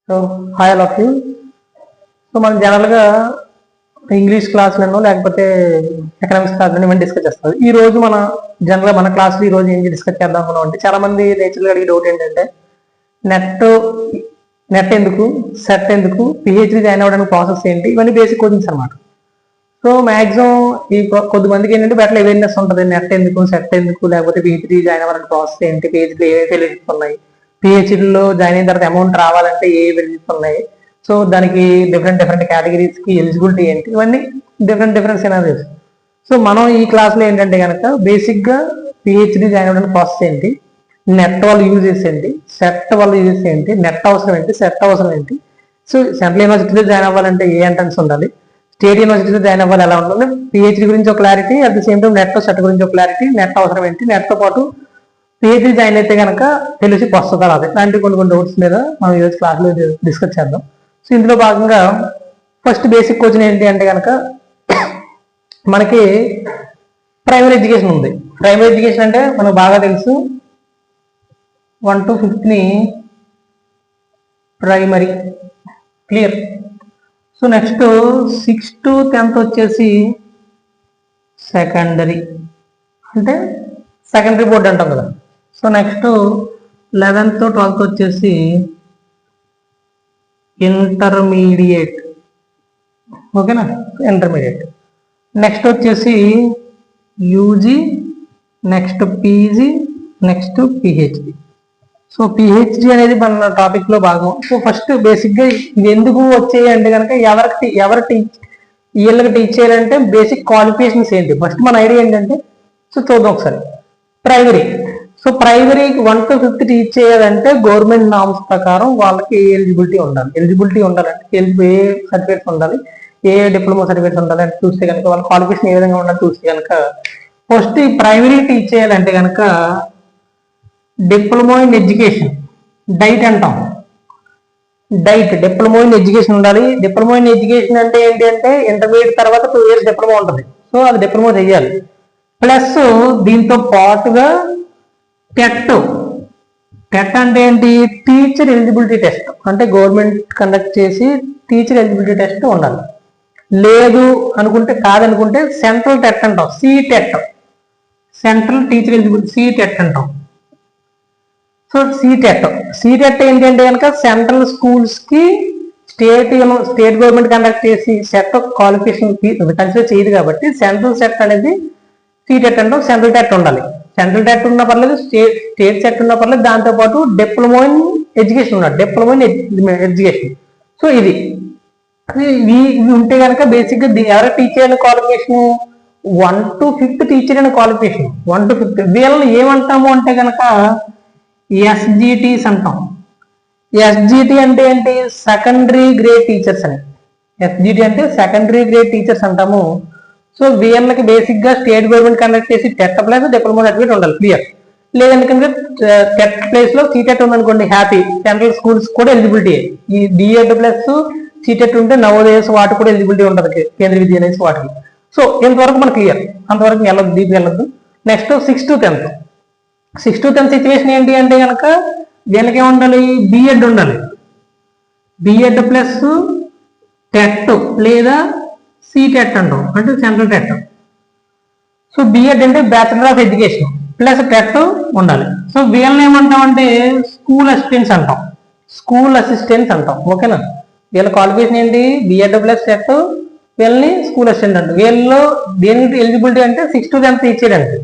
So hi all of you. So మనం జనరల్గా English క్లాసులను లేకపోతే ఎకనామిక్స్ క్లాసులను ఇవన్నీ డిస్కస్ చేస్తాం. ఈ రోజు మన క్లాస్లో ఈ రోజు ఏం డిస్కస్ చేద్దాం అనుకున్నాం అంటే, చాలా మంది నేచురల్గా అడిగే డౌట్ ఏంటంటే నెట్ ఎందుకు, సెట్ ఎందుకు, పిహెచ్డి జాయిన్ అవ్వడానికి ప్రాసెస్ ఏంటి, ఇవన్నీ బేసిక్ క్వశ్చన్స్ అనమాట. సో మ్యాక్సిమం ఈ కొద్దిమందికి ఏంటంటే బెటర్ అవేర్నెస్ ఉంటుంది. నెట్ ఎందుకు, సెట్ ఎందుకు, లేకపోతే పిహెచ్డి జాయిన్ అవ్వడానికి ప్రాసెస్ ఏంటి, పిహెచ్డి ఏవైతే ఎలిజిబుల్స్ ఉన్నాయి, పిహెచ్డిలో జాయిన్ అయిన తర్వాత అమౌంట్ రావాలంటే ఏ ఎలిజిబుల్స్ ఉన్నాయి, సో దానికి డిఫరెంట్ కేటగిరీస్ కి ఎలిజిబిలిటీ ఏంటి, ఇవన్నీ డిఫరెంట్ సినారియోస్. సో మనం ఈ క్లాస్లో ఏంటంటే కనుక బేసిక్ గా పిహెచ్డి జాయిన్ అవ్వడానికి ప్రాసెస్ ఏంటి, నెట్ వాళ్ళు యూజెస్ ఏంటి, సెట్ వాళ్ళు యూజెస్ ఏంటి, నెట్ అవసరం ఏంటి, సెట్ అవసరం ఏంటి, సో సెంట్రల్ యూనివర్సిటీలో జాయిన్ అవ్వాలంటే ఏ ఎంట్రన్స్ ఉండాలి, స్టేట్ యూనివర్సిటీలో జాయిన్ అవ్వాలి ఎలా ఉంటుంది, పిహెచ్డి గురించి ఒక clarity, at the same time net set గురించి ఒక క్లారిటీ, నెట్ అవసరం ఏంటి, నెట్ తో పాటు పిహెచ్డి జాయిన్ అయితే కనుక తెలిసి వస్తుందా రాదు, ఇలాంటి కొన్ని డౌట్స్ మీద మనం ఈరోజు క్లాస్లో డిస్కస్ చేద్దాం. సో ఇందులో భాగంగా ఫస్ట్ బేసిక్ క్వశ్చన్ ఏంటి అంటే కనుక, మనకి ప్రైమరీ ఎడ్యుకేషన్ ఉంది. ప్రైమరీ ఎడ్యుకేషన్ అంటే మనకు బాగా తెలుసు, 1 to 5th ని primary, clear. So next 6 to 10th వచ్చేసి సెకండరీ, అంటే సెకండరీ బోర్డ్ అంటాం కదా. So next 11th to 12th వచ్చేసి ఇంటర్మీడియట్, ఓకేనా, ఇంటర్మీడియట్. నెక్స్ట్ వచ్చేసి UG, next PG, next PhD. So PhD అనేది మన టాపిక్ లో భాగం. సో ఫస్ట్ బేసిక్ గా ఇది ఎందుకు వచ్చాయి అంటే కనుక, వీళ్ళకి టీచ్ చేయాలంటే బేసిక్ క్వాలిఫికేషన్స్ ఏంటి, ఫస్ట్ మన ఐడియా ఏంటంటే, సో చూద్దాం ఒకసారి. ప్రైమరీ, సో ప్రైమరీకి 1 to 5th టీచ్ చేయాలంటే గవర్నమెంట్ నామ్స్ ప్రకారం వాళ్ళకి ఏ ఎలిజిబిలిటీ ఉండాలంటే ఏ సర్టిఫికేట్స్ ఉండాలి, ఏ డిప్లొమా సర్టిఫికేట్స్ ఉండాలి అంటే చూస్తే కనుక, వాళ్ళ క్వాలిఫికేషన్ ఏ విధంగా ఉండాలి చూస్తే కనుక, ఫస్ట్ ఈ ప్రైమరీ టీచ్ చేయాలంటే కనుక డిప్లొమా ఇన్ ఎడ్యుకేషన్, డైట్ అంటాం, డిప్లొమా ఇన్ ఎడ్యుకేషన్ ఉండాలి. డిప్లొమా ఇన్ ఎడ్యుకేషన్ అంటే ఏంటి అంటే, ఇంటర్మీడియట్ తర్వాత 2 years డిప్లొమా ఉంటుంది, సో అది డిప్లొమా చేయాలి. ప్లస్ దీంతో పాటుగా టెట్ అంటే ఏంటి, టీచర్ ఎలిజిబిలిటీ టెస్ట్, అంటే గవర్నమెంట్ కండక్ట్ చేసి టీచర్ ఎలిజిబిలిటీ టెస్ట్ ఉండాలి. లేదు అనుకుంటే, కాదనుకుంటే సెంట్రల్ టెట్ అంటాం, CTET, central teacher eligibility, CTET అంటాం. సో సిటెట్ ఏంటంటే కనుక, సెంట్రల్ స్కూల్స్ కి స్టేట్ గవర్నమెంట్ కండక్ట్ చేసి సెట్ క్వాలిఫికేషన్ కన్సిడర్ చేయదు కాబట్టి, సెంట్రల్ సెట్ అనేది సిటెట్ అంటాం. సెంట్రల్ టెట్ ఉండాలి, సెంట్రల్ టెట్ ఉన్నా పర్లేదు, స్టేట్ సెట్ ఉన్నా పర్లేదు, దాంతోపాటు డిప్లొమా ఇన్ ఎడ్యుకేషన్ ఉండాలి, డిప్లొమా ఇన్ ఎడ్యుకేషన్. సో ఇది ఉంటే కనుక బేసిక్ గా ఎవరు టీచర్ అయిన క్వాలిఫికేషన్ 1 to 5th టీచర్ అయిన క్వాలిఫికేషన్ 1 to 5th. వీళ్ళని ఏమంటాము అంటే కనుక ఎస్జిటీస్ అంటాం. ఎస్జిటి అంటే ఏంటి, సెకండరీ గ్రేడ్ టీచర్స్ అని. ఎస్జిటి అంటే సెకండరీ గ్రేడ్ టీచర్స్ అంటాము. సో వీళ్ళకి బేసిక్ గా స్టేట్ గవర్నమెంట్ కండక్ట్ చేసి టెట్ ప్లస్ డిప్లొమా సర్టిఫికేట్ ఉండాలి, క్లియర్. లేదనుకంటే టెట్ ప్లేస్ లో సీటెట్ ఉందనుకోండి, హ్యాపీ, సెంట్రల్ స్కూల్స్ కూడా ఎలిజిబిలిటీ. ఈ డిఎడ్ ప్లస్ సీటెట్ ఉంటే నవోదయస్ వాటి కూడా ఎలిజిబిలిటీ ఉంటుంది, కేంద్రీయ విద్యాలయస్ వాటికి. సో ఇంతవరకు మనకు క్లియర్, అంతవరకు వెళ్ళదు, దీనికి వెళ్ళదు. నెక్స్ట్ 6 to 10th సిచ్యువేషన్ ఏంటి అంటే కనుక, వీళ్ళకి ఏముండాలి, బిఎడ్ ఉండాలి, బిఎడ్ ప్లస్ టెట్ లేదా సిటెట్ అంటాం, అంటే సెంట్రల్ టెట్. సో బిఎడ్ అంటే bachelor of education plus TET ఉండాలి. సో వీళ్ళని ఏమంటాం అంటే స్కూల్ అసిస్టెంట్స్ అంటాం, ఓకేనా. వీళ్ళ క్వాలిఫికేషన్ ఏంటి, బిఎడ్ ప్లస్ టెట్, వీళ్ళని స్కూల్ అసిస్టెంట్ అంటాం. వీళ్ళలో దేనికి ఎలిజిబిలిటీ అంటే 6 to 10th ఇచ్చేయడానికి.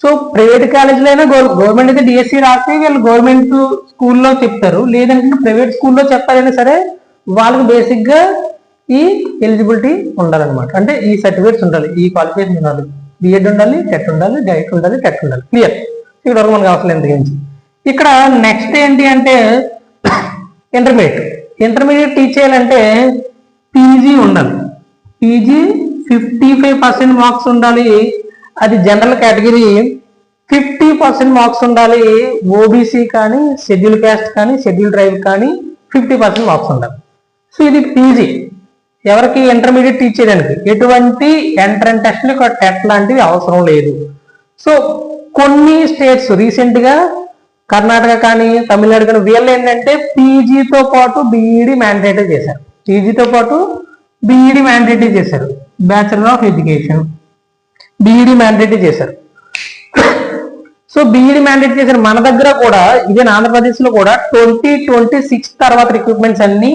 సో ప్రైవేట్ కాలేజీలో అయినా గవర్నమెంట్ అయితే డిఎస్సి రాసి వీళ్ళు గవర్నమెంట్ స్కూల్లో చెప్తారు, లేదంటే ప్రైవేట్ స్కూల్లో చెప్పాలైనా సరే వాళ్ళకి బేసిక్ గా ఈ ఎలిజిబిలిటీ ఉండాలన్నమాట. అంటే ఈ సర్టిఫికేట్స్ ఉండాలి, ఈ క్వాలిఫికేషన్ ఉండాలి, బిఎడ్ ఉండాలి, టెట్ ఉండాలి, డైట్ ఉండాలి, టెట్ ఉండాలి, క్లియర్. ఇక్కడ వరకు మనకు అవసరం ఎంత గురించి. ఇక్కడ నెక్స్ట్ ఏంటి అంటే ఇంటర్మీడియట్ టీచ్ చేయాలంటే పీజీ ఉండాలి. పీజీ 55% మార్క్స్ ఉండాలి, అది జనరల్ కేటగిరీ. 50% మార్క్స్ ఉండాలి, ఓబీసీ కానీ, షెడ్యూల్ క్యాస్ట్ కానీ, షెడ్యూల్ ట్రైబ్ కానీ 50% మార్క్స్ ఉండాలి. సో ఇది పీజీ. ఎవరికి, ఇంటర్మీడియట్ టీచ్ చేయడానికి ఎటువంటి ఎంట్రన్స్ టెస్ట్లు, టెట్ లాంటివి అవసరం లేదు. సో కొన్ని స్టేట్స్ రీసెంట్ గా కర్ణాటక కానీ తమిళనాడు కానీ వీళ్ళు ఏంటంటే పీజీతో పాటు బీఈడి మ్యాండేటరీ చేశారు. పీజీతో పాటు బీఈడి మ్యాండేటరీ చేశారు. Bachelor of education BEd mandatory చేశారు. సో బీఈడి మ్యాండేట్ చేశారు. మన దగ్గర కూడా ఇదే ఆంధ్రప్రదేశ్ లో కూడా 2026 తర్వాత రిక్రూట్మెంట్స్ అన్ని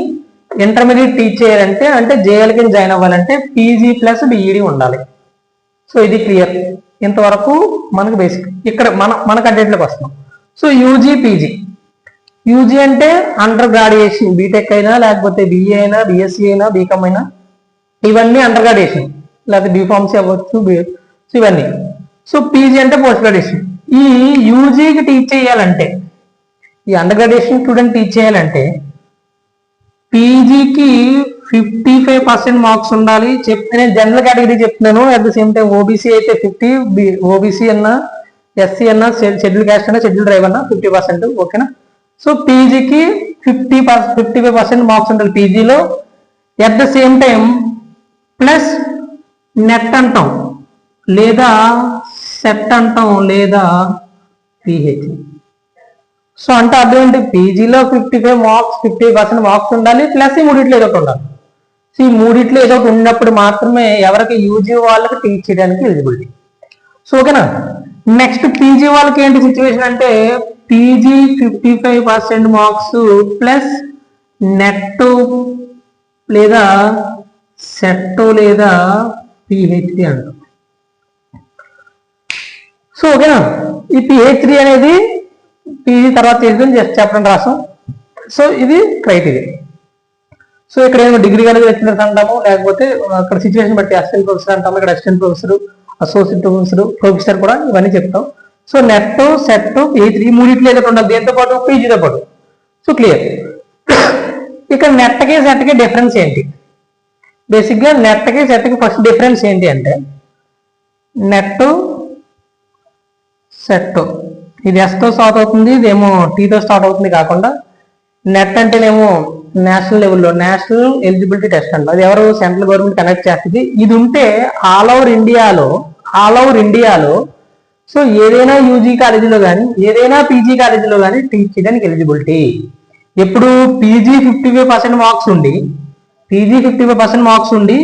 ఇంటర్మీడియట్ టీచ్ చేయాలంటే అంటే జేఎల్ కింద జాయిన్ అవ్వాలంటే పీజీ ప్లస్ బీఈడి ఉండాలి. సో ఇది క్లియర్. ఇంతవరకు మనకు బేసిక్. ఇక్కడ మన కంటెంట్లోకి వస్తాం. So UG PG. యూజీ అంటే అండర్ గ్రాడ్యుయేషన్, బీటెక్ అయినా లేకపోతే బీఏ అయినా బీఎస్సీ అయినా బీకామ్ అయినా ఇవన్నీ అండర్ గ్రాడ్యుయేషన్, లేకపోతే బీఫార్మసీ అవ్వచ్చు. సో ఇవన్నీ. సో పీజీ అంటే పోస్ట్ గ్రాడ్యుయేషన్. ఈ యూజీకి టీచ్ చేయాలంటే, ఈ అండర్ గ్రాడ్యుయేషన్ స్టూడెంట్ టీచ్ చేయాలంటే పీజీకి 55% మార్క్స్ ఉండాలి. నేను జనరల్ కేటగిరీ చెప్తున్నాను. At the same time OBC అయితే 50, ఓబీసీ అన్నా ఎస్సీ అన్నా షెడ్యూల్ క్యాస్ట్ అన్నా షెడ్యూల్ డ్రైవ్ అన్నా 50%. ఓకేనా? సో పీజీకి 55% మార్క్స్ ఉండాలి పీజీలో. At the same time plus net అంటాం లేదా సెట్ అంటాం లేదా పిహెచ్. సో అంటే అర్థం ఏంటి? పీజీలో 50% మార్క్స్ ఉండాలి ప్లస్ ఈ మూడిట్లో ఏదో ఒకటి ఉండాలి. సో ఈ మూడిట్లో ఏదో ఒకటి ఉన్నప్పుడు మాత్రమే ఎవరికి యూజీ వాళ్ళకి టీచ్ చేయడానికి ఎలిజిబిలిటీ. సో ఓకేనా? నెక్స్ట్ పీజీ వాళ్ళకి ఏంటి సిచ్యువేషన్ అంటే పీజీ 55% మార్క్స్ ప్లస్ నెట్ లేదా సెట్ లేదా పిహెచ్డి అంటాం. సో ఓకేనా? ఈ పిహెచ్డి అనేది పీజీ తర్వాత చేద్దాం జస్ట్ చెప్పడం రాసాం. సో ఇది క్రైటీరియా. సో ఇక్కడ ఏమో డిగ్రీ కాలేజ్ లెక్చరర్స్ అంటాము, లేకపోతే అక్కడ సిచ్యువేషన్ బట్టి అసిస్టెంట్ ప్రొఫెసర్ అంటాము. ఇక్కడ assistant professor, associate professor, professor కూడా ఇవన్నీ చెప్తాం. సో నెట్ సెట్ పిహెచ్డి మూడిట్లో ఏదో ఉండాలి, దేంతో పాటు పీజీతో పాటు. So clear. ఇక్కడ నెట్కి సెట్కి డిఫరెన్స్ ఏంటి? బేసిక్గా నెట్కి సెట్కి ఫస్ట్ డిఫరెన్స్ ఏంటి అంటే నెట్ సెట్ ఇది ఎస్తో స్టార్ట్ అవుతుంది, ఇదేమో టీతో స్టార్ట్ అవుతుంది. కాకుండా నెట్ అంటేనేమో నేషనల్ లెవెల్లో నేషనల్ ఎలిజిబిలిటీ టెస్ట్ అంట. అది ఎవరు? సెంట్రల్ గవర్నమెంట్ కనెక్ట్ చేస్తుంది. ఇది ఉంటే ఆల్ ఓవర్ ఇండియాలో సో ఏదైనా యూజీ కాలేజీలో కానీ ఏదైనా పీజీ కాలేజీలో కానీ టీచ్ చేయడానికి ఎలిజిబిలిటీ. ఎప్పుడు పీజీ 55% మార్క్స్ ఉండి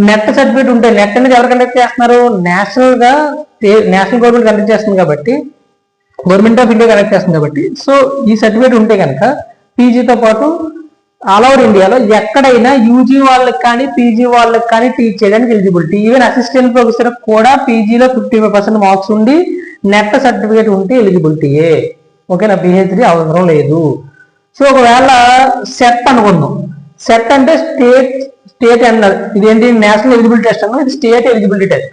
నెట్ సర్టిఫికేట్ ఉంటే, నెట్ అనేది ఎవరు కండక్ట్ చేస్తున్నారు? నేషనల్ గవర్నమెంట్ కండక్ట్ చేస్తుంది కాబట్టి, గవర్నమెంట్ ఆఫ్ ఇండియా కనెక్ట్ చేస్తుంది కాబట్టి. సో ఈ సర్టిఫికేట్ ఉంటే కనుక పీజీతో పాటు ఆల్ ఓవర్ ఇండియాలో ఎక్కడైనా యూజీ వాళ్ళకి కానీ పీజీ వాళ్ళకి కానీ టీచ్ చేయడానికి ఎలిజిబిలిటీ. ఈవెన్ అసిస్టెంట్ ప్రొఫెసర్ కూడా పీజీలో 55% మార్క్స్ ఉండి నెట్ సర్టిఫికేట్ ఉంటే ఎలిజిబిలిటీయే. ఓకేనా? పిహెచ్డి అవసరం లేదు. సో ఒకవేళ సెట్ అనుకుందాం. సెట్ అంటే స్టేట్ అన్నారు. ఇదేంటి? నేషనల్ ఎలిజిబిలిటీ టెస్ట్ అన్నా, ఇది స్టేట్ ఎలిజిబిలిటీ టెస్ట్.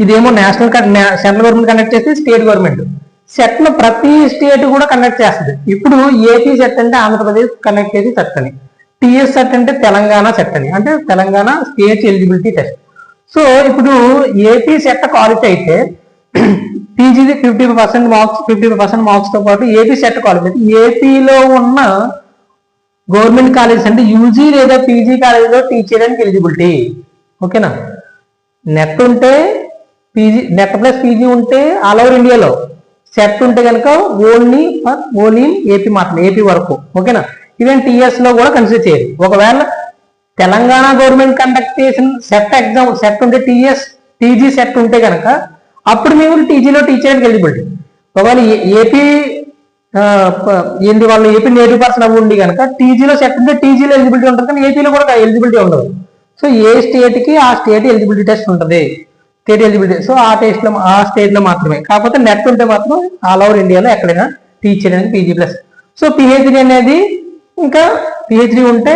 ఇదేమో సెంట్రల్ గవర్నమెంట్ కండక్ట్ చేసి స్టేట్ గవర్నమెంట్ సెట్ ను ప్రతి స్టేట్ కూడా కండక్ట్ చేస్తుంది. ఇప్పుడు ఏపీ సెట్ అంటే ఆంధ్రప్రదేశ్ కండక్ట్ చేసి సెట్ అని, టిఎస్ సెట్ అంటే తెలంగాణ సెట్ అని, అంటే Telangana state eligibility test. So ఇప్పుడు ఏపీ సెట్ క్వాలిఫై అయితే పీజీది 55% మార్క్స్ తో పాటు ఏపీ సెట్ క్వాలిఫై అయితే ఏపీలో ఉన్న గవర్నమెంట్ కాలేజెస్ అంటే యూజీ లేదా పీజీ కాలేజీలో టీచ్ చేయడానికి ఎలిజిబిలిటీ. ఓకేనా? నెట్ ఉంటే పీజీ, నెట్ ప్లస్ పీజీ ఉంటే ఆల్ ఓవర్ ఇండియాలో, సెట్ ఉంటే కనుక ఓన్లీ ఏపీ మాత్రమే, ఏపీ వరకు. ఓకేనా? ఈవెన్ టీఎస్ లో కూడా కన్సిడర్ చేయరు. ఒకవేళ తెలంగాణ గవర్నమెంట్ కండక్ట్ చేసిన సెట్ ఎగ్జామ్ సెట్ ఉంటే టీజీ సెట్ ఉంటే కనుక అప్పుడు మేము టీజీలో టీచ్ చేయడానికి ఎలిజిబిలిటీ. ఒకవేళ ఏపీ వాళ్ళు ఏపీ నేటివ్ పర్సన్ అవ్వండి కనుక టీజీలో సెట్ ఉంటే టీజీలో ఎలిజిబిలిటీ ఉంటుంది, కానీ ఏపీలో కూడా ఎలిజిబిలిటీ ఉండదు. సో ఏ స్టేట్ కి ఆ స్టేట్ ఎలిజిబిలిటీ టెస్ట్ ఉంటుంది, స్టేట్ ఎలిజిబిలిటీ. సో ఆ స్టేట్ లో మాత్రమే. కాకపోతే నెట్ ఉంటే మాత్రం ఆల్ ఓవర్ ఇండియాలో ఎక్కడైనా టీచ్ చేయడానికి పీజీ ప్లస్. సో పిహెచ్డి అనేది ఇంకా పిహెచ్డి ఉంటే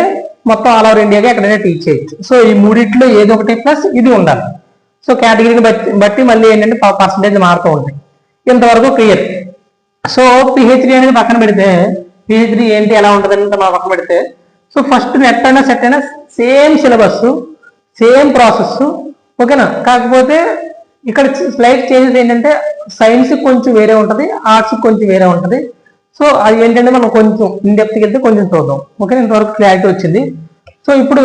మొత్తం ఆల్ ఓవర్ ఇండియాగా ఎక్కడైనా టీచ్ చేయొచ్చు. సో ఈ మూడిట్లో ఏదో ఒకటి ప్లస్ ఇది ఉండాలి. సో కేటగిరీని బట్టి మళ్ళీ ఏంటంటే పర్సంటేజ్ మారుతూ ఉంటాయి. ఇంతవరకు క్లియర్. సో పిహెచ్డి అనేది పక్కన పెడితే, పిహెచ్డి ఏంటి ఎలా ఉంటుందని పక్కన పెడితే, సో ఫస్ట్ నెట్ అయినా సెట్ అయినా సేమ్ సిలబస్, సేమ్ ప్రాసెస్. ఓకేనా? కాకపోతే ఇక్కడ స్లైడ్ చేంజెస్ ఏంటంటే సైన్స్ కొంచెం వేరే ఉంటుంది, ఆర్ట్స్ కొంచెం వేరే ఉంటుంది. సో అది ఏంటంటే మనం కొంచెం ఇన్డెప్త్కి వెళ్తే కొంచెం చూద్దాం. ఓకే? ఇంతవరకు క్లారిటీ వచ్చింది. సో ఇప్పుడు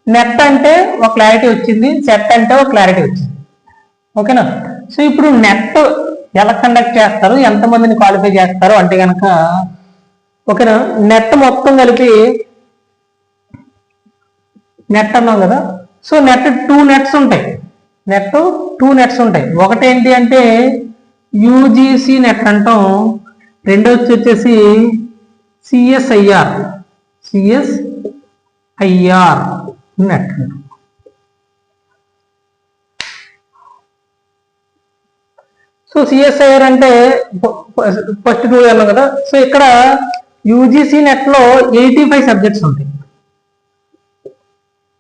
నెట్ అంటే ఒక క్లారిటీ వచ్చింది, సెట్ అంటే ఒక క్లారిటీ వచ్చింది. ఓకేనా? సో ఇప్పుడు నెట్ ఎలా కండక్ట్ చేస్తారు, ఎంతమందిని క్వాలిఫై చేస్తారు అంటే కనుక ఓకేనా, నెట్ మొత్తం కలిపి నెట్ అన్నాం కదా. సో నెట్ 2 నెట్స్ ఉంటాయి, ఒకటి ఏంటి అంటే యూజీసీ నెట్ అంటాం, రెండోది వచ్చేసి సిఎస్ఐఆర్ నెట్ అంటాం. సో సిఎస్ఐఆర్ అంటే ఫస్ట్ 2 అన్నాం కదా. సో ఇక్కడ యూజీసీ నెట్ లో 85 సబ్జెక్ట్స్ ఉంటాయి,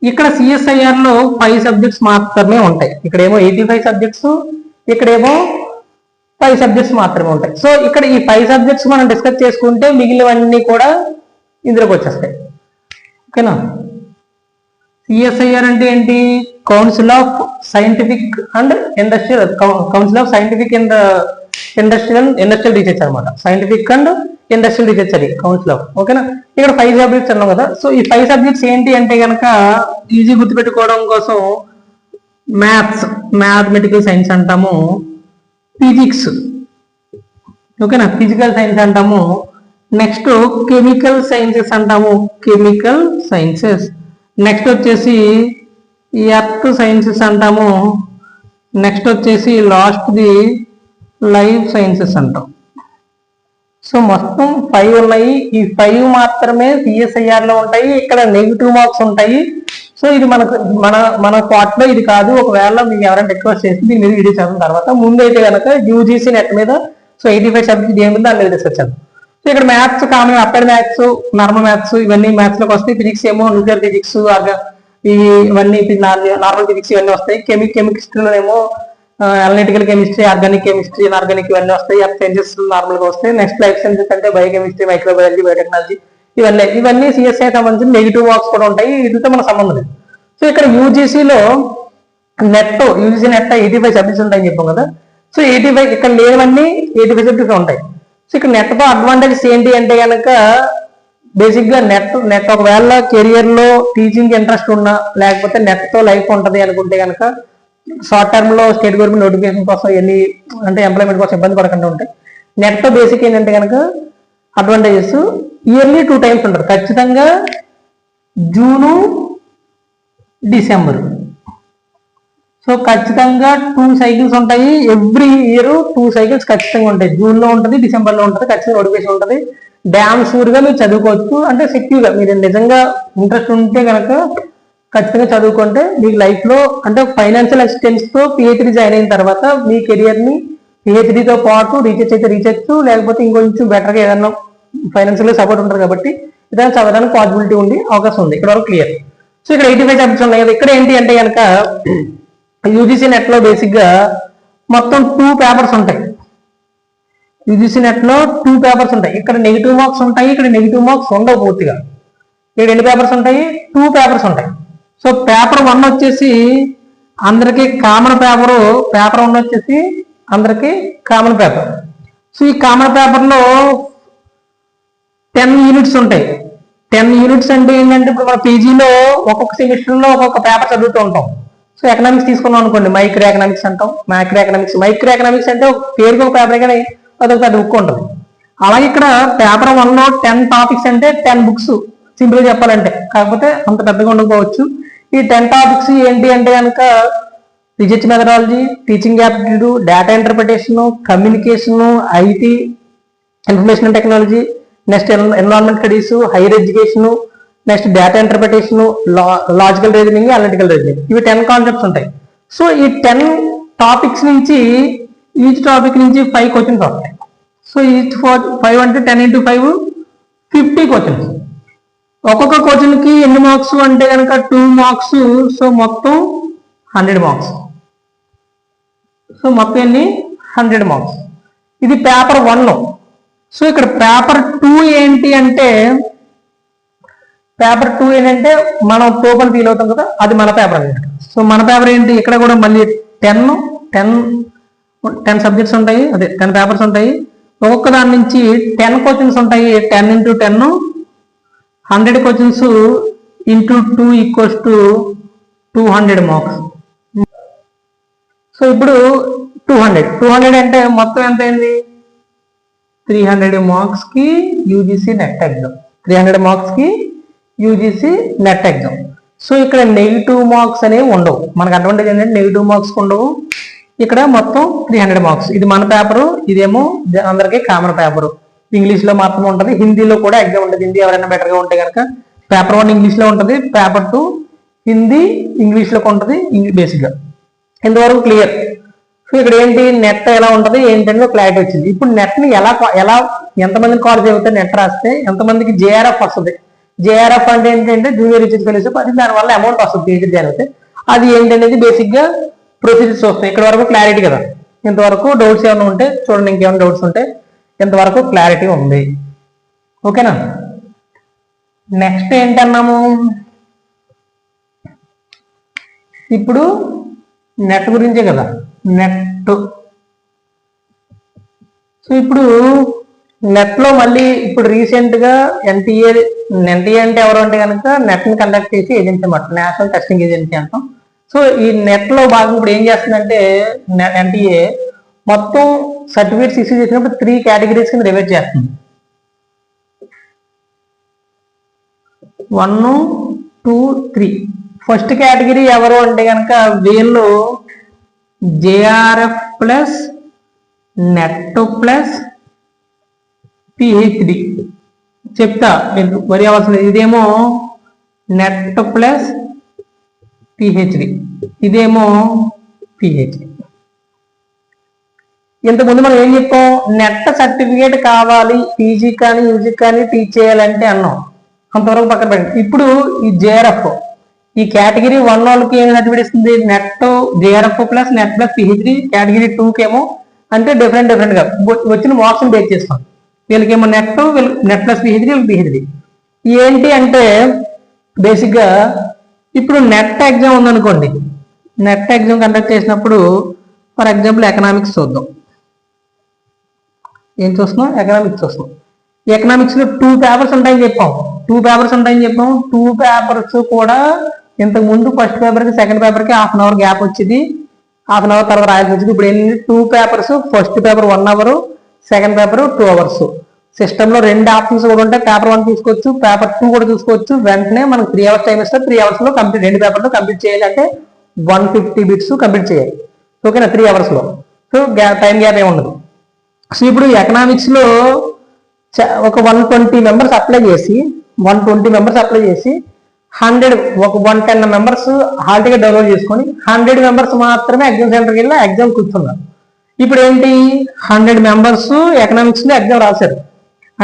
ఇక్కడ సిఎస్ఐఆర్ లో 5 సబ్జెక్ట్స్ మాత్రమే ఉంటాయి. ఇక్కడేమో 85 సబ్జెక్ట్స్, ఇక్కడేమో 5 సబ్జెక్ట్స్ మాత్రమే ఉంటాయి. సో ఇక్కడ ఈ 5 సబ్జెక్ట్స్ మనం డిస్కస్ చేసుకుంటే మిగిలినవన్నీ కూడా ఇందులోకి వచ్చేస్తాయి. ఓకేనా. సిఎస్ఐఆర్ అంటే ఏంటి, council of scientific and industrial research అనమాట. సైంటిఫిక్ అండ్ ఇండస్ట్రియల్ రీసెర్చ్ అది కౌన్సిల్ ఆఫ్. ఓకేనా. ఇక్కడ 5 సబ్జెక్ట్స్ అన్నాం కదా. సో ఈ 5 సబ్జెక్ట్స్ ఏంటి అంటే కనుక ఈజీ గుర్తుపెట్టుకోవడం కోసం మ్యాథమెటికల్ సైన్స్ అంటాము, ఫిజిక్స్ ఓకేనా, ఫిజికల్ సైన్స్ అంటాము, నెక్స్ట్ కెమికల్ సైన్సెస్ అంటాము, నెక్స్ట్ వచ్చేసి ఎర్త్ సైన్సెస్ అంటాము, నెక్స్ట్ వచ్చేసి లాస్ట్ది లైఫ్ సైన్సెస్ అంటాం. సో మొత్తం 5 ఉన్నాయి. ఈ 5 మాత్రమే సిఎస్ఐఆర్ లో ఉంటాయి. ఇక్కడ నెగిటివ్ మార్క్స్ ఉంటాయి. సో ఇది మన పార్ట్ లో ఇది కాదు. ఒకవేళ మీకు ఎవరైనా రిక్వెస్ట్ చేసి దీని మీద వీడియో చేసిన తర్వాత ముందైతే కనుక యూజీసీ నెట్ మీద సో 85 సబ్జెక్ట్ ఏమి దాని మీద డిస్కస్ చేద్దాం. సో ఇక్కడ maths common, applied maths, normal maths ఇవన్నీ మ్యాథ్స్ లోకి వస్తాయి. ఫిజిక్స్ ఏమో న్యూక్లియర్ ఫిజిక్స్, ఇవన్నీ నార్మల్ ఫిజిక్స్ ఇవన్నీ వస్తాయి. కెమిస్ట్రీలో ఏమో analytical chemistry, organic chemistry, inorganic ఇవన్నీ వస్తాయి. ఎర్త్ సైన్సెస్ నార్మల్ గా వస్తాయి. నెక్స్ట్ లైఫ్ సైన్సెస్ అంటే బయోకెమిస్ట్రీ, మైక్రోబయాలజీ, బయోటెక్నాలజీ ఇవన్నీ సిఎస్ఐ సంబంధించిన నెగిటివ్ మార్క్స్ కూడా ఉంటాయి. వీటితో మన సంబంధం లేదు. సో ఇక్కడ యూజీసీ నెట్ 85 సబ్జెక్ట్స్ ఉంటాయని చెప్పాం కదా. సో 85 ఇక్కడ లేవన్నీ 85 సబ్జెక్ట్స్ ఉంటాయి. సో ఇక్కడ నెట్ తో అడ్వాంటేజెస్ ఏంటి అంటే కనుక బేసిక్ గా నెట్ ఒకవేళ కెరియర్ లో టీచింగ్ ఇంట్రెస్ట్ ఉన్నా లేకపోతే నెట్ తో లైఫ్ ఉంటది అనుకుంటే కనుక షార్ట్ టర్మ్ లో స్టేట్ గవర్నమెంట్ నోటిఫికేషన్ కోసం ఎన్ని అంటే ఎంప్లాయ్మెంట్ కోసం ఇబ్బంది పడకుండా ఉంటాయి. నెట్ తో బేసిక్ ఏంటంటే కనుక అడ్వాంటేజెస్ ఇయర్లీ 2 టైమ్స్ ఉంటారు ఖచ్చితంగా, జూను, డిసెంబర్. సో ఖచ్చితంగా 2 సైకిల్స్ ఉంటాయి. ఎవ్రీ ఇయర్ 2 సైకిల్స్ ఖచ్చితంగా ఉంటాయి. జూన్ లో ఉంటుంది, డిసెంబర్ లో ఉంటుంది, ఖచ్చితంగా నోటిఫికేషన్ ఉంటుంది. డ్యామ్ షూర్ గా మీరు చదువుకోవచ్చు. అంటే సెక్యూర్ గా మీరు నిజంగా ఇంట్రెస్ట్ ఉంటే కనుక ఖచ్చితంగా చదువుకుంటే మీకు లైఫ్ లో అంటే ఫైనాన్షియల్ అసిస్టెన్స్ తో పిహెచ్డి జాయిన్ అయిన తర్వాత మీ కెరియర్ ని పిహెచ్డితో పాటు రీసెర్చ్ అయితే రీసెర్చ్ లేకపోతే ఇంకొంచెం బెటర్ గా ఏదన్నా ఫైనాన్షియల్ సపోర్ట్ ఉంటుంది కాబట్టి ఏదైనా చదవడానికి పాసిబిలిటీ ఉంది, అవకాశం ఉంది. ఇక్కడ వరకు క్లియర్. సో ఇక్కడ 85 సబ్జెక్ట్స్ ఉన్నాయి కదా. ఇక్కడ ఏంటి అంటే కనుక యూజీసీ నెట్ లో బేసిక్ గా మొత్తం 2 పేపర్స్ ఉంటాయి. యూజీసీ నెట్ లో 2 పేపర్స్ ఉంటాయి. ఇక్కడ నెగిటివ్ మార్క్స్ ఉంటాయి, ఇక్కడ నెగిటివ్ మార్క్స్ ఉండవు పూర్తిగా. ఇక్కడ ఎన్ని పేపర్స్ ఉంటాయి, 2 పేపర్స్ ఉంటాయి. సో పేపర్ 1 వచ్చేసి అందరికి కామన్ పేపర్ 1 వచ్చేసి అందరికి కామన్ పేపర్. సో ఈ కామన్ పేపర్ లో 10 యూనిట్స్ ఉంటాయి. 10 యూనిట్స్ అంటే ఏంటంటే ఇప్పుడు మన పీజీలో ఒక్కొక్క సెమిస్టర్ లో ఒక్కొక్క పేపర్ చదువుతూ ఉంటాం. సో ఎకనామిక్స్ తీసుకున్నాం అనుకోండి, మైక్రో ఎకనామిక్స్ అంటాం, మైక్రో ఎకనామిక్స్ అంటే పేరుకి ఒక పేపర్ కానీ అదొక పెద్ద బుక్ ఉంటుంది. అలాగే ఇక్కడ పేపర్ 1 లో 10 టాపిక్స్ అంటే 10 బుక్స్ సింపుల్ గా చెప్పాలంటే, కాకపోతే అంత పెద్దగా ఉండకపోవచ్చు. ఈ 10 టాపిక్స్ ఏంటి అంటే కనుక research methodology, teaching aptitude, data interpretation, communication, IT, information technology, next environment studies, higher education, next data interpretation, logical reasoning, analytical reasoning, ఇవి 10 కాన్సెప్ట్స్ ఉంటాయి. సో ఈ 10 టాపిక్స్ నుంచి ఈచ్ టాపిక్ నుంచి 5 క్వశ్చన్స్ వస్తాయి. సో ఈచ్ 5 అంటే 10 into 5 50 క్వశ్చన్స్. ఒక్కొక్క question కి ఎన్ని మార్క్స్ అంటే కనుక 2 మార్క్స్. సో మొత్తం 100 మార్క్స్. సో మొత్తం ఎన్ని 100 మార్క్స్. ఇది పేపర్ 1. సో ఇక్కడ పేపర్ 2 ఏంటి అంటే మనం టోపన్ ఫీల్ అవుతాం కదా, అది మన పేపర్ అన్నమాట. సో మన పేపర్ ఏంటి, ఇక్కడ కూడా మళ్ళీ 10 సబ్జెక్ట్స్ ఉంటాయి, అదే 10 పేపర్స్ ఉంటాయి. ఒక్కొక్క దాని నుంచి 10 క్వశ్చన్స్ ఉంటాయి. 10 into 10 100 questions into 2 = 200 marks. So ఇప్పుడు 200 అంటే మొత్తం ఎంత అయింది? 300 మార్క్స్ కి యూజీసీ నెట్ ఎగ్జామ్. 300 మార్క్స్ కి యూజీసీ నెట్ ఎగ్జామ్. సో ఇక్కడ నెగిటివ్ మార్క్స్ అనేవి ఉండవు. మనకు అడ్వాంటేజ్ ఏంటంటే నెగిటివ్ మార్క్స్ ఉండవు. ఇక్కడ మొత్తం 300 మార్క్స్. ఇది మన పేపరు, ఇదేమో అందరికీ కామన్ పేపరు. ఇంగ్లీష్ లో మాత్రం ఉంటుంది, హిందీలో కూడా ఎగ్జామ్ ఉంటుంది. హిందీ ఎవరైనా బెటర్ గా ఉంటే కనుక పేపర్ 1 ఇంగ్లీష్ లో ఉంటుంది, పేపర్ 2 హిందీ ఇంగ్లీష్ లో ఉంటుంది బేసిక్ గా. ఇంతవరకు క్లియర్. సో ఇక్కడ ఏంటి నెట్ ఎలా ఉంటుంది ఏంటంటే క్లారిటీ వచ్చింది. ఇప్పుడు నెట్ ని ఎలా ఎంతమందిని కాల్ చేయవుతాయి, నెట్ రాస్తే ఎంతమందికి జేఆర్ఎఫ్ వస్తుంది. జేఆర్ఎఫ్ అంటే ఏంటంటే జూనియర్ రీసెర్చ్ ఫెలోషిప్. అది దానివల్ల అమౌంట్ వస్తుంది టీచర్ జాయిన్ అయితే. అది ఏంటనేది బేసిక్ గా ప్రొసీజర్స్ వస్తాయి. ఇక్కడ వరకు క్లారిటీ కదా. ఇంతవరకు డౌట్స్ ఏమైనా ఉంటే చూడండి, ఇంకేమైనా డౌట్స్ ఉంటే ఇంతవరకు క్లారిటీ ఉంది. ఓకేనా? నెక్స్ట్ ఏంటన్నాము, ఇప్పుడు నెట్ గురించే కదా. నెట్. సో ఇప్పుడు నెట్ లో మళ్ళీ ఇప్పుడు రీసెంట్ గా ఎన్టీఏ అంటే ఎవరు అంటే కనుక నెట్ ని కండక్ట్ చేసి ఏజెన్సీ అన్నమాట, నేషనల్ టెస్టింగ్ ఏజెన్సీ అంటాం. సో ఈ నెట్ లో భాగం ఇప్పుడు ఏం చేస్తుందంటే ఎన్టీఏ మొత్తం సర్టిఫికేట్స్ ఇష్యూ చేసినప్పుడు 3 కేటగిరీస్ కింద డివైడ్ చేస్తుంది. 1, 2, 3. ఫస్ట్ కేటగిరీ ఎవరు అంటే కనుక వీళ్ళు JRF plus net plus PhD. చెప్తా మీకు వరి అవసరం. ఇదేమో నెట్ ప్లస్ పిహెచ్డి, ఇదేమో పిహెచ్డి. ఇంతకుముందు మనం ఏం చెప్పాం, నెట్ సర్టిఫికేట్ కావాలి పీజీ కానీ యూజీ కానీ టీచ్ చేయాలంటే అన్నాం. అంతవరకు పక్కన పెట్టండి. ఇప్పుడు ఈ జేఆర్ఎఫ్ ఈ కేటగిరీ 1 వాళ్ళకి ఏం సర్టిఫికేట్ ఇస్తుంది, net JRF plus net plus PhD. Category 2కి ఏమో అంటే డిఫరెంట్ గా వచ్చిన మార్క్స్ బేస్ చేస్తాం. వీళ్ళకేమో నెట్ ప్లస్ పిహెచ్డి, వీళ్ళకి పిహెచ్డి. ఏంటి అంటే బేసిక్ గా ఇప్పుడు నెట్ ఎగ్జామ్ ఉందనుకోండి, నెట్ ఎగ్జామ్ కండక్ట్ చేసినప్పుడు ఫర్ ఎగ్జాంపుల్ ఎకనామిక్స్ చూద్దాం. ఏం చూస్తున్నాం? ఎకనామిక్స్ చూస్తున్నాం. ఎకనామిక్స్ లో 2 పేపర్స్ ఉంటాయని చెప్పాం. 2 పేపర్స్ కూడా ఇంతకు ముందు ఫస్ట్ పేపర్ కి సెకండ్ పేపర్ కి ½ అవర్ గ్యాప్ వచ్చింది, ½ అవర్ తర్వాత రాయాల్సి వచ్చింది. ఇప్పుడు ఏంటి 2 papers, first paper 1 hour, second paper 2 hours. System లో 2 ఆప్షన్స్ కూడా ఉంటాయి. పేపర్ 1 తీసుకోవచ్చు, పేపర్ 2 కూడా చూసుకోవచ్చు. వెంటనే మనకు 3 అవర్స్ టైం ఇస్తారు. 3 అవర్స్ లో కంప్లీట్ 2 పేపర్లు కంప్లీట్ చేయాలి. అంటే 150 బిట్స్ కంప్లీట్ చేయాలి. ఓకేనా? 3 అవర్స్ లో. సో టైం గ్యాప్ ఏమి ఉండదు. సో ఇప్పుడు ఎకనామిక్స్ లో ఒక 120 మెంబర్స్ అప్లై చేసి 110 మెంబర్స్ హాల్ టికెట్ డౌన్లోడ్ చేసుకొని 100 మెంబర్స్ మాత్రమే ఎగ్జామ్ సెంటర్కి వెళ్ళి ఎగ్జామ్ కూర్చున్నారు. ఇప్పుడు ఏంటి 100 మెంబర్స్ ఎకనామిక్స్ లో ఎగ్జామ్ రాశారు.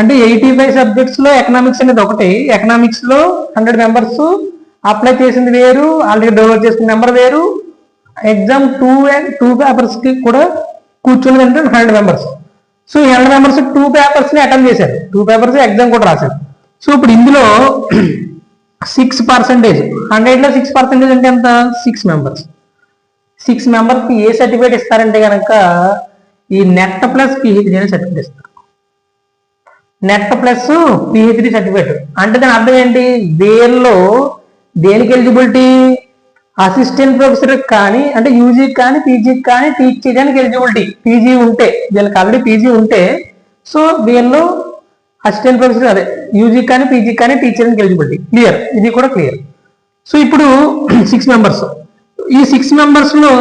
అంటే 85 సబ్జెక్ట్స్ లో ఎకనామిక్స్ అనేది ఒకటి. ఎకనామిక్స్ లో 100 మెంబర్స్ అప్లై చేసింది వేరు, ఆల్రెడీ డౌన్లోడ్ చేసుకున్న నెంబర్ వేరు. ఎగ్జామ్ 2 పేపర్స్ కి కూడా కూర్చున్నది అంటే 100 మెంబర్స్. సో 100 మెంబర్స్ 2 పేపర్స్ ని అటెంప్ట్ చేశారు, 2 పేపర్స్ ఎగ్జామ్ కూడా రాశారు. సో ఇప్పుడు ఇందులో 6%, 100 లో 6% అంటే ఎంత? 6 మెంబర్స్. 6 మెంబర్స్ కి ఏ సర్టిఫికేట్ ఇస్తారంటే కనుక ఈ నెట్ ప్లస్ పిహెచ్డి అనే సర్టిఫికేట్ ఇస్తారు. నెట్ ప్లస్ పిహెచ్డి సర్టిఫికేట్ అంటే దాని అర్థం ఏంటి, వీళ్ళు దేనికి ఎలిజిబిలిటీ, అసిస్టెంట్ ప్రొఫెసర్ కానీ అంటే యూజీకి కానీ పీజీకి కానీ టీచ్ చేయడానికి ఎలిజిబిలిటీ. పీజీ ఉంటే, వీళ్ళకి ఆల్రెడీ పీజీ ఉంటే సో వీళ్ళు అసిస్టెంట్ ప్రొఫెసర్ అదే యూజీకి కానీ పీజీకి కానీ టీచ్ చేయడానికి ఎలిజిబిలిటీ. క్లియర్? ఇది కూడా క్లియర్. సో ఇప్పుడు 6 మెంబర్స్. ఈ 6 మెంబర్స్ లో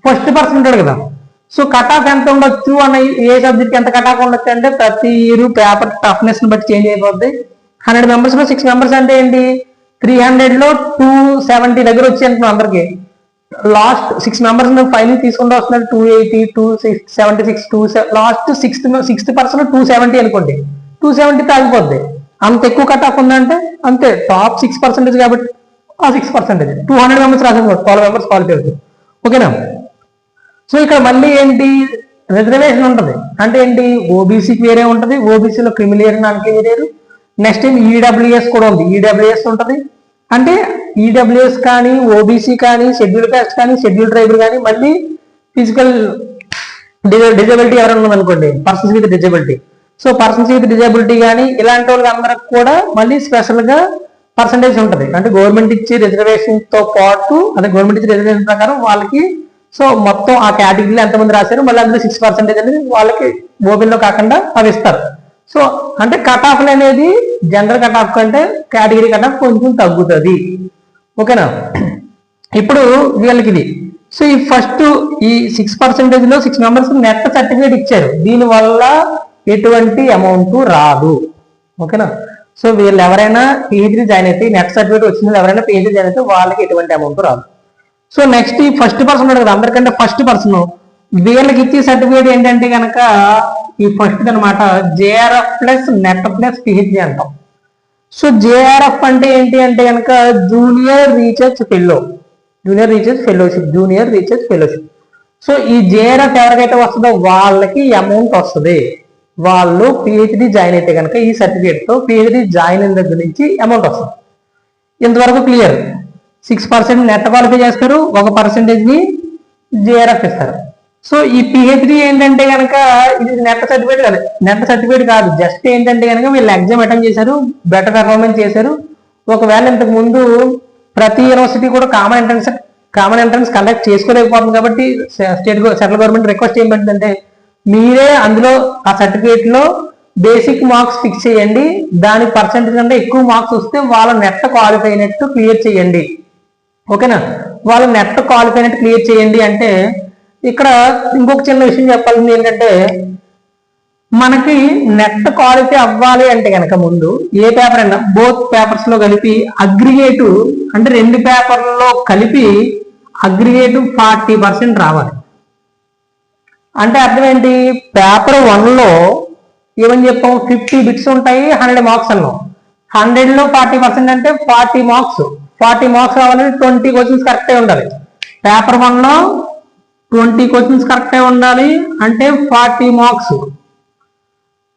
ఫస్ట్ పర్సన్ ఉంటాడు కదా. సో కట్ ఆఫ్ ఎంత ఉండొచ్చు అన్న, ఏ సబ్జెక్ట్ ఎంత కట్ ఆఫ్ ఉండొచ్చు అంటే ప్రతి ఇయర్ పేపర్ టఫ్నెస్ ని బట్టి చేంజ్ అయిపోద్ది. 100 మెంబర్స్ లో 6 మెంబర్స్ అంటే ఏంటి, 300 లో 270 దగ్గర వచ్చి అనుకున్నాం అందరికి. లాస్ట్ 6 మెంబర్స్ ఫైనల్ తీసుకుంటూ వస్తున్నారు 280, 276, లాస్ట్ 6th పర్సన్ 270 అనుకోండి. 270 తాగిపోద్ది. అంత ఎక్కువ కట్ ఆఫ్ ఉందంటే అంతే, టాప్ 6% కాబట్టి ఆ 6%. 200 మెంబర్స్ రాసాను, 12 మెంబర్స్ క్వాలిఫై అవుతుంది. ఓకేనా? సో ఇక్కడ మళ్ళీ ఏంటి, రిజర్వేషన్ ఉంటుంది. అంటే ఏంటి, ఓబీసీకి వేరే ఉంటుంది, ఓబీసీలో క్రిమిలియర్ నాన్ క్రిమిలియర్. నెక్స్ట్ ఏం ఈడబ్ల్యూఎస్ కూడా ఉంది, ఈడబ్ల్యూఎస్ ఉంటుంది. అంటే ఈడబ్ల్యూఎస్ కానీ ఓబీసీ కానీ షెడ్యూల్ కాస్ట్ కానీ షెడ్యూల్ ట్రైబల్ కానీ మళ్ళీ ఫిజికల్ డిజబిలిటీ ఎవరైనా ఉందనుకోండి, persons with disability. So persons with disability కానీ ఇలాంటి వాళ్ళకి అందరికి కూడా మళ్ళీ స్పెషల్ గా పర్సంటేజ్ ఉంటుంది. అంటే గవర్నమెంట్ ఇచ్చే రిజర్వేషన్ తో పాటు, అదే గవర్నమెంట్ ఇచ్చే రిజర్వేషన్ ప్రకారం వాళ్ళకి సో మొత్తం ఆ కేటగిరీలో ఎంతమంది రాశారు, మళ్ళీ అందులో 6% అనేది వాళ్ళకి ఓపెన్ లో కాకుండా అవి ఇస్తారు. సో అంటే కట్ ఆఫ్ అనేది జనరల్ కట్ ఆఫ్ కంటే కేటగిరీ కట్ ఆఫ్ కొంచెం తగ్గుతుంది. ఓకేనా. ఇప్పుడు వీళ్ళకి ఇది. సో ఈ ఫస్ట్ ఈ 6% లో 6 మెంబర్స్ నెట్ సర్టిఫికేట్ ఇచ్చారు, దీని వల్ల ఎటువంటి అమౌంట్ రాదు. ఓకేనా. సో వీళ్ళు ఎవరైనా PhD జాయిన్ అయితే నెట్ సర్టిఫికేట్ వచ్చింది, ఎవరైనా PhD జాయిన్ అయితే వాళ్ళకి ఎటువంటి అమౌంట్ రాదు. సో నెక్స్ట్ ఈ ఫస్ట్ పర్సన్ ఉన్నాడు కదా, అందరికంటే ఫస్ట్ పర్సన్, వీళ్ళకి ఇచ్చే సర్టిఫికేట్ ఏంటంటే కనుక ఈ ఫస్ట్ అనమాట JRF plus net plus PhD అంటాం. సో JRF అంటే ఏంటి అంటే కనుక junior research fellow, junior research fellowship. So ఈ JRF ఎవరికైతే వస్తుందో వాళ్ళకి అమౌంట్ వస్తుంది. వాళ్ళు PhD జాయిన్ అయితే కనుక ఈ సర్టిఫికేట్ తో PhD జాయిన్ అయిన దగ్గర నుంచి అమౌంట్ వస్తుంది. ఇంతవరకు క్లియర్. 6% నెట్ క్వాలిఫై చేస్తారు, 1% ని JRF ఇస్తారు. సో ఈ PhD ఏంటంటే కనుక ఇది నెట్ సర్టిఫికేట్ కాదు, జస్ట్ ఏంటంటే కనుక వీళ్ళు ఎగ్జామ్ అటెండ్ చేశారు, బెటర్ పెర్ఫార్మెన్స్ చేశారు. ఒకవేళ ఇంతకు ముందు ప్రతి యూనివర్సిటీ కూడా కామన్ ఎంట్రన్స్ కండక్ట్ చేసుకోలేకపోతుంది కాబట్టి సెంట్రల్ గవర్నమెంట్ రిక్వెస్ట్ ఏమంటుందంటే మీరే అందులో ఆ సర్టిఫికేట్ లో బేసిక్ మార్క్స్ ఫిక్స్ చేయండి, దాని పర్సెంటేజ్ కంటే ఎక్కువ మార్క్స్ వస్తే వాళ్ళ నెట్ క్వాలిఫై అయినట్టు క్లియర్ చేయండి. ఓకేనా. వాళ్ళ నెట్ క్వాలిఫై అయినట్టు క్లియర్ చేయండి అంటే ఇక్కడ ఇంకొక చిన్న విషయం చెప్పాల్సింది ఏంటంటే మనకి నెట్ క్వాలిఫై అవ్వాలి అంటే కనుక ముందు ఏ పేపర్ అయినా బోత్ పేపర్స్ లో కలిపి అగ్రిగేటు అంటే 2 పేపర్లలో కలిపి అగ్రిగేటు 40% రావాలి. అంటే అర్థం ఏంటి, పేపర్ 1 లో ఏమని చెప్పాం 50 బిట్స్ ఉంటాయి, 100 మార్క్స్ అన్నాం. 100 లో 40% అంటే 40 మార్క్స్. 40 మార్క్స్ కావాలంటే 20 క్వశ్చన్స్ కరెక్టే ఉండాలి. పేపర్ 1 లో 20 క్వశ్చన్స్ కరెక్టే ఉండాలి అంటే 40 మార్క్స్.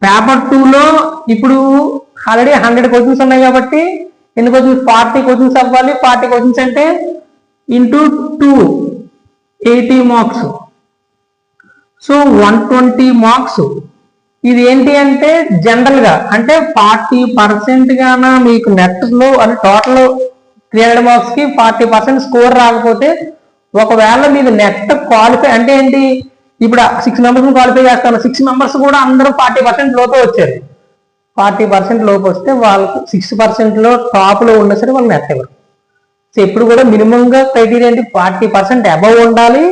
పేపర్ 2 లో ఇప్పుడు ఆల్రెడీ 100 క్వశ్చన్స్ ఉన్నాయి కాబట్టి ఎన్ని క్వశ్చన్స్ 40 క్వశ్చన్స్ అవ్వాలి. 40 క్వశ్చన్స్ అంటే ఇంటూ 2 80 మార్క్స్. So 120 marks. ఇది ఏంటి అంటే జనరల్ గా అంటే 40% గాన మీకు నెట్ లో అంటే టోటల్ 300 మార్క్స్ కి 40% స్కోర్ రాకపోతే, ఒకవేళ మీరు నెట్ క్వాలిఫై అంటే ఏంటి, ఇప్పుడు 6 మెంబర్స్ క్వాలిఫై చేస్తాను, 6 మెంబర్స్ కూడా అందరూ 40% లోపే వచ్చారు. 40% లోపు వస్తే వాళ్ళకు 6% లో టాప్ లో ఉన్నా సరే వాళ్ళు నెట్ ఇవ్వరు. సో ఎప్పుడు కూడా మినిమం గా క్రైటీరియా ఏంటి 40% అబవ్ ఉండాలి,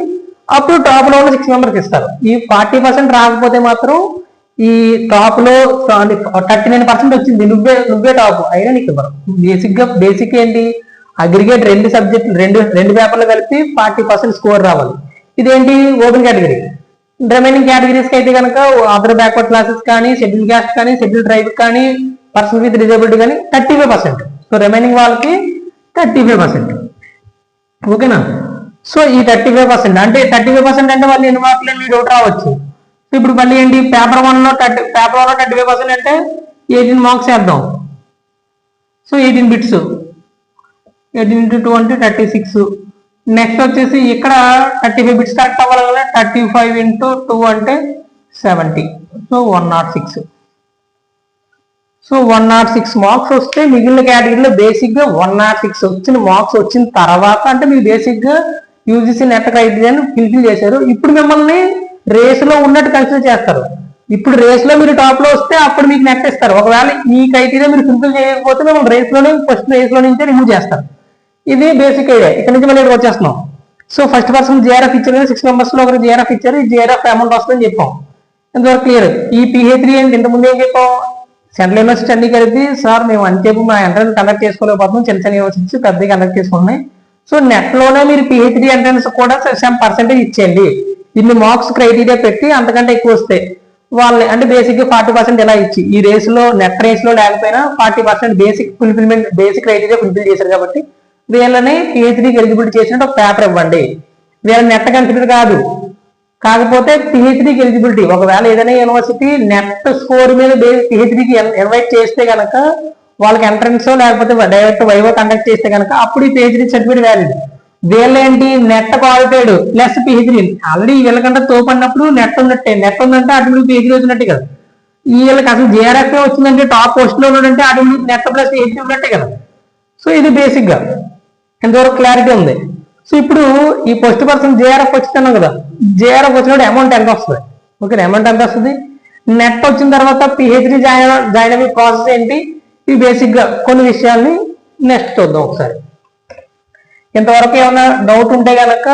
అప్పుడు టాప్ లో ఉన్న 6 మెంబర్స్ ఇస్తారు. ఈ 40% రాకపోతే మాత్రం ఈ టాప్ లో 39% వచ్చింది, నువ్వే టాప్ అయినా నీకు ఇవ్వరు. బేసిక్ ఏంటి అగ్రిగేట్ 2 సబ్జెక్టులు 2 పేపర్లు కలిపి 40% స్కోర్ రావాలి. ఇదేంటి ఓపెన్ కేటగిరీ. రిమైనింగ్ కేటగిరీస్ కి అయితే కనుక అదర్ బ్యాక్వర్డ్ క్లాసెస్ కానీ, షెడ్యూల్ క్యాస్ట్ కానీ, షెడ్యూల్ ట్రైబ్ కానీ, పర్సన్ విత్ డిజబిలిటీ కానీ 35%. సో రిమైనింగ్ వాళ్ళకి 35%. ఓకేనా. సో ఈ 35% అంటే 35% అంటే వాళ్ళు ఎన్ని మార్కులు డౌట్ రావచ్చు. ఇప్పుడు మళ్ళీ ఏంటి పేపర్ 1 లో 35% అంటే 18 మార్క్స్ వేద్దాం. సో 18 బిట్స్ 18 into 2 అంటే 36. నెక్స్ట్ వచ్చేసి ఇక్కడ 35 బిట్స్ కరెక్ట్ అవ్వాలి కదా, 35 into 2 అంటే 70. సో 106. సో 106 మార్క్స్ వస్తే మిగిలిన కేటగిరీలో బేసిక్ గా 106 వచ్చిన మార్క్స్ వచ్చిన తర్వాత అంటే మీరు బేసిక్ గా యూజీసీ నెట్ క్రైటీరియాని ఫిల్ఫిల్ చేశారు. ఇప్పుడు మిమ్మల్ని రేసులో ఉన్నట్టు కన్సిడర్ చేస్తారు. ఇప్పుడు రేసులో మీరు టాప్ లో వస్తే అప్పుడు మీకు నెట్ ఇస్తారు. ఒకవేళ ఈ క్రైటీరియా మీరు ఫిల్ఫిల్ చేయకపోతే మిమ్మల్ని రేసులోనే ఫస్ట్ రేసులో నుంచే రిమూవ్ చేస్తారు. ఇది బేసిక్ ఐడియా. ఇక్కడ నుంచి మళ్ళీ ఇక్కడ వచ్చేస్తున్నాం. సో ఫస్ట్ పర్సన్ JRF ఇచ్చారు, 6 మెంబర్స్ లో ఒకరు JRF ఇచ్చారు, ఈ JRF అమౌంట్ వస్తుందని చెప్పాం. ఇంతవరకు క్లియర్. ఈ PhD అంటే ఇంతకుముందు ఏం చెప్పాం, సెంట్రల్ యూనివర్సిటీ అన్ని కలిపి సార్ మేము అంతేపు మా ఎంట్రన్స్ కండక్ట్ చేసుకోలేకపోతున్నాం, చిన్న యూనివర్సిటీస్ పెద్దగా కండక్ట్ చేసుకున్నాయి. సో నెట్ లోనే మీరు PhD ఎంట్రన్స్ కూడా సమ్ పర్సెంటేజ్ ఇచ్చేయండి, ఇన్ని మార్క్స్ క్రైటీరియా పెట్టి అంతకంటే ఎక్కువ వస్తే వాళ్ళని అంటే బేసిక్ గా 40% ఎలా ఇచ్చి ఈ రేసులో నెట్ రేస్ లో లేకపోయినా 40% బేసిక్ క్రైటీరియా ఫుల్ఫిల్ చేశారు కాబట్టి వీళ్ళని PhDకి ఎలిజిబిలిటీ చేసినట్టు ఒక పేపర్ ఇవ్వండి. వీళ్ళని నెట్ కన్సిడర్ కాదు, కాకపోతే PhDకి ఎలిజిబిలిటీ ఒకవేళ ఏదైనా యూనివర్సిటీ నెట్ స్కోర్ మీద PhDకి ఇన్వైట్ చేస్తే కనుక వాళ్ళకి ఎంట్రన్స్ లేకపోతే డైరెక్ట్ వైవో కండక్ట్ చేస్తే కనుక అప్పుడు ఈ PhD సర్టిఫికేట్ వ్యాలిడ్. వీళ్ళేంటి NET qualified plus PhD already వీళ్ళకంటే తోపడినప్పుడు నెట్ ఉన్నట్టే, నెట్ ఉందంటే అటు PhD వచ్చినట్టే కదా. వీళ్ళకి అసలు JRF వచ్చిందంటే టాప్ పోస్ట్ లో ఉన్నట్టే అటు నెట్ ప్లస్ PhD ఉన్నట్టే కదా. సో ఇది బేసిక్ గా ఇంతవరకు క్లారిటీ ఉంది. సో ఇప్పుడు ఈ పోస్ట్ పర్సన్ జేఆర్ఎఫ్ వచ్చిస్తున్నాం కదా, జేఆర్ఎఫ్ వచ్చినప్పుడు అమౌంట్ ఎంత వస్తుంది? ఓకే, అమౌంట్ ఎంత వస్తుంది? నెట్ వచ్చిన తర్వాత పిహెచ్డి జాయిన్ అయ్యే ప్రాసెస్ ఏంటి, ఈ బేసిక్ గా కొన్ని విషయాల్ని నెక్స్ట్ చూద్దాం ఒకసారి. ఇంతవరకు ఏమైనా డౌట్ ఉంటే కనుక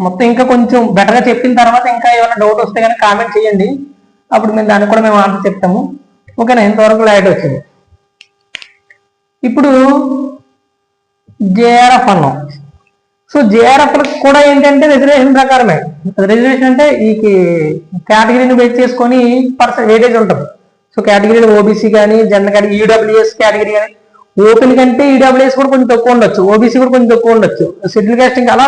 మొత్తం ఇంకా కొంచెం బెటర్ గా చెప్పిన తర్వాత ఇంకా ఏమైనా డౌట్ వస్తే కనుక కామెంట్ చేయండి, అప్పుడు మేము దానికి కూడా మేము ఆన్సర్ చెప్తాము. ఓకేనా, ఇంతవరకు లైట్ వచ్చింది. ఇప్పుడు జేఆర్ఎఫ్ అన్నాం. సో జేఆర్ఎఫ్ కూడా ఏంటంటే రిజర్వేషన్ ప్రకారమే. రిజర్వేషన్ అంటే ఈ కేటగిరీని బేస్ చేసుకొని వెయిటేజ్ ఉంటుంది. సో కేటగిరీలో ఓబీసీ కానీ, జనరల్ కేటగిరీ, ఈడబ్ల్యూఎస్ కేటగిరీ కానీ, ఓపెన్ కంటే ఈడబ్ల్యూఎస్ కూడా కొంచెం తక్కువ ఉండొచ్చు, ఓబీసీ కూడా కొంచెం తక్కువ ఉండొచ్చు, షెడ్యూల్ కాస్ట్ ఇంకా అలా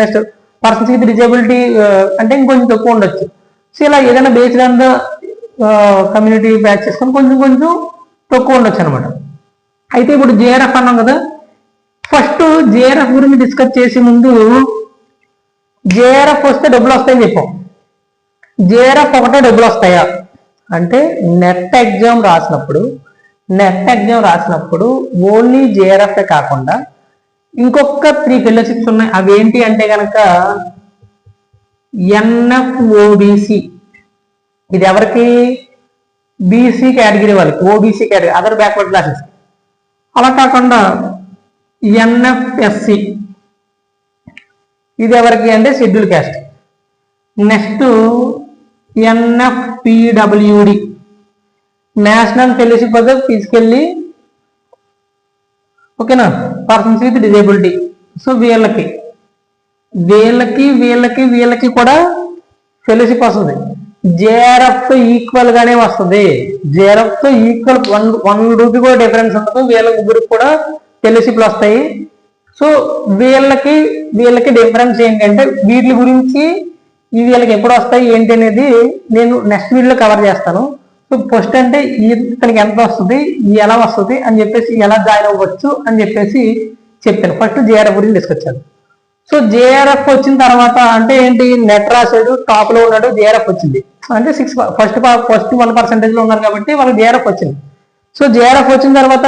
నెక్స్ట్ పర్సన్స్ విత్ డిజబిలిటీ అంటే ఇంకొంచెం తక్కువ ఉండొచ్చు. సో ఇలా ఏదైనా based on the community batch చేసుకొని కొంచెం కొంచెం తక్కువ ఉండొచ్చు అనమాట. అయితే ఇప్పుడు జేఆర్ఎఫ్ అన్నాం కదా, ఫస్ట్ జేఆర్ఎఫ్ గురించి డిస్కస్ చేసే ముందు జేఆర్ఎఫ్ వస్తే డబ్బులు వస్తాయని చెప్పాం. జేఆర్ఎఫ్ ఒకటే డబ్బులు వస్తాయా అంటే నెట్ ఎగ్జామ్ రాసినప్పుడు ఓన్లీ జేఆర్ఎఫ్ కాకుండా ఇంకొక 3 ఫెలోషిప్స్ ఉన్నాయి. అవి ఏంటి అంటే కనుక ఎన్ఎఫ్ఓబిసి, ఇది ఎవరికి? బీసీ కేటగిరీ వాళ్ళకి, OBC category, other backward classes. అలా కాకుండా ఎన్ఎఫ్ఎస్సి, ఇది ఎవరికి అంటే schedule caste. Next NFPWD, national fellowship of the physically, ఓకేనా, పర్సన్స్ విత్ డిజేబిలిటీ. సో వీళ్ళకి కూడా ఫెలోషిప్ వస్తుంది. జేఆర్ఎఫ్ తో ఈక్వల్ గానే వస్తుంది. జేఆర్ఎఫ్ తో ఈక్వల్ 1 రూపీ కూడా డిఫరెన్స్ ఉండదు. వీళ్ళ ముగ్గురికి కూడా ఫెలోషిప్లు వస్తాయి. సో వీళ్ళకి డిఫరెన్స్ ఏంటంటే వీటి గురించి వీళ్ళకి ఎప్పుడు వస్తాయి ఏంటి అనేది నేను నెక్స్ట్ వీడియోలో కవర్ చేస్తాను. సో ఫస్ట్ అంటే ఇతనికి ఎంత వస్తుంది, ఎలా వస్తుంది అని చెప్పేసి, ఎలా జాయిన్ అవ్వచ్చు అని చెప్పేసి చెప్పాను. ఫస్ట్ జేఆర్ఎఫ్ గురించి డిస్కస్ చేద్దాం. సో జేఆర్ఎఫ్ వచ్చిన తర్వాత అంటే ఏంటి, నెట్ రాసాడు, టాప్ లో ఉన్నాడు, జేఆర్ఎఫ్ వచ్చింది అంటే ఫస్ట్ 1% లో ఉన్నారు కాబట్టి వాళ్ళకి జేఆర్ఎఫ్ వచ్చింది. సో జేఆర్ఎఫ్ వచ్చిన తర్వాత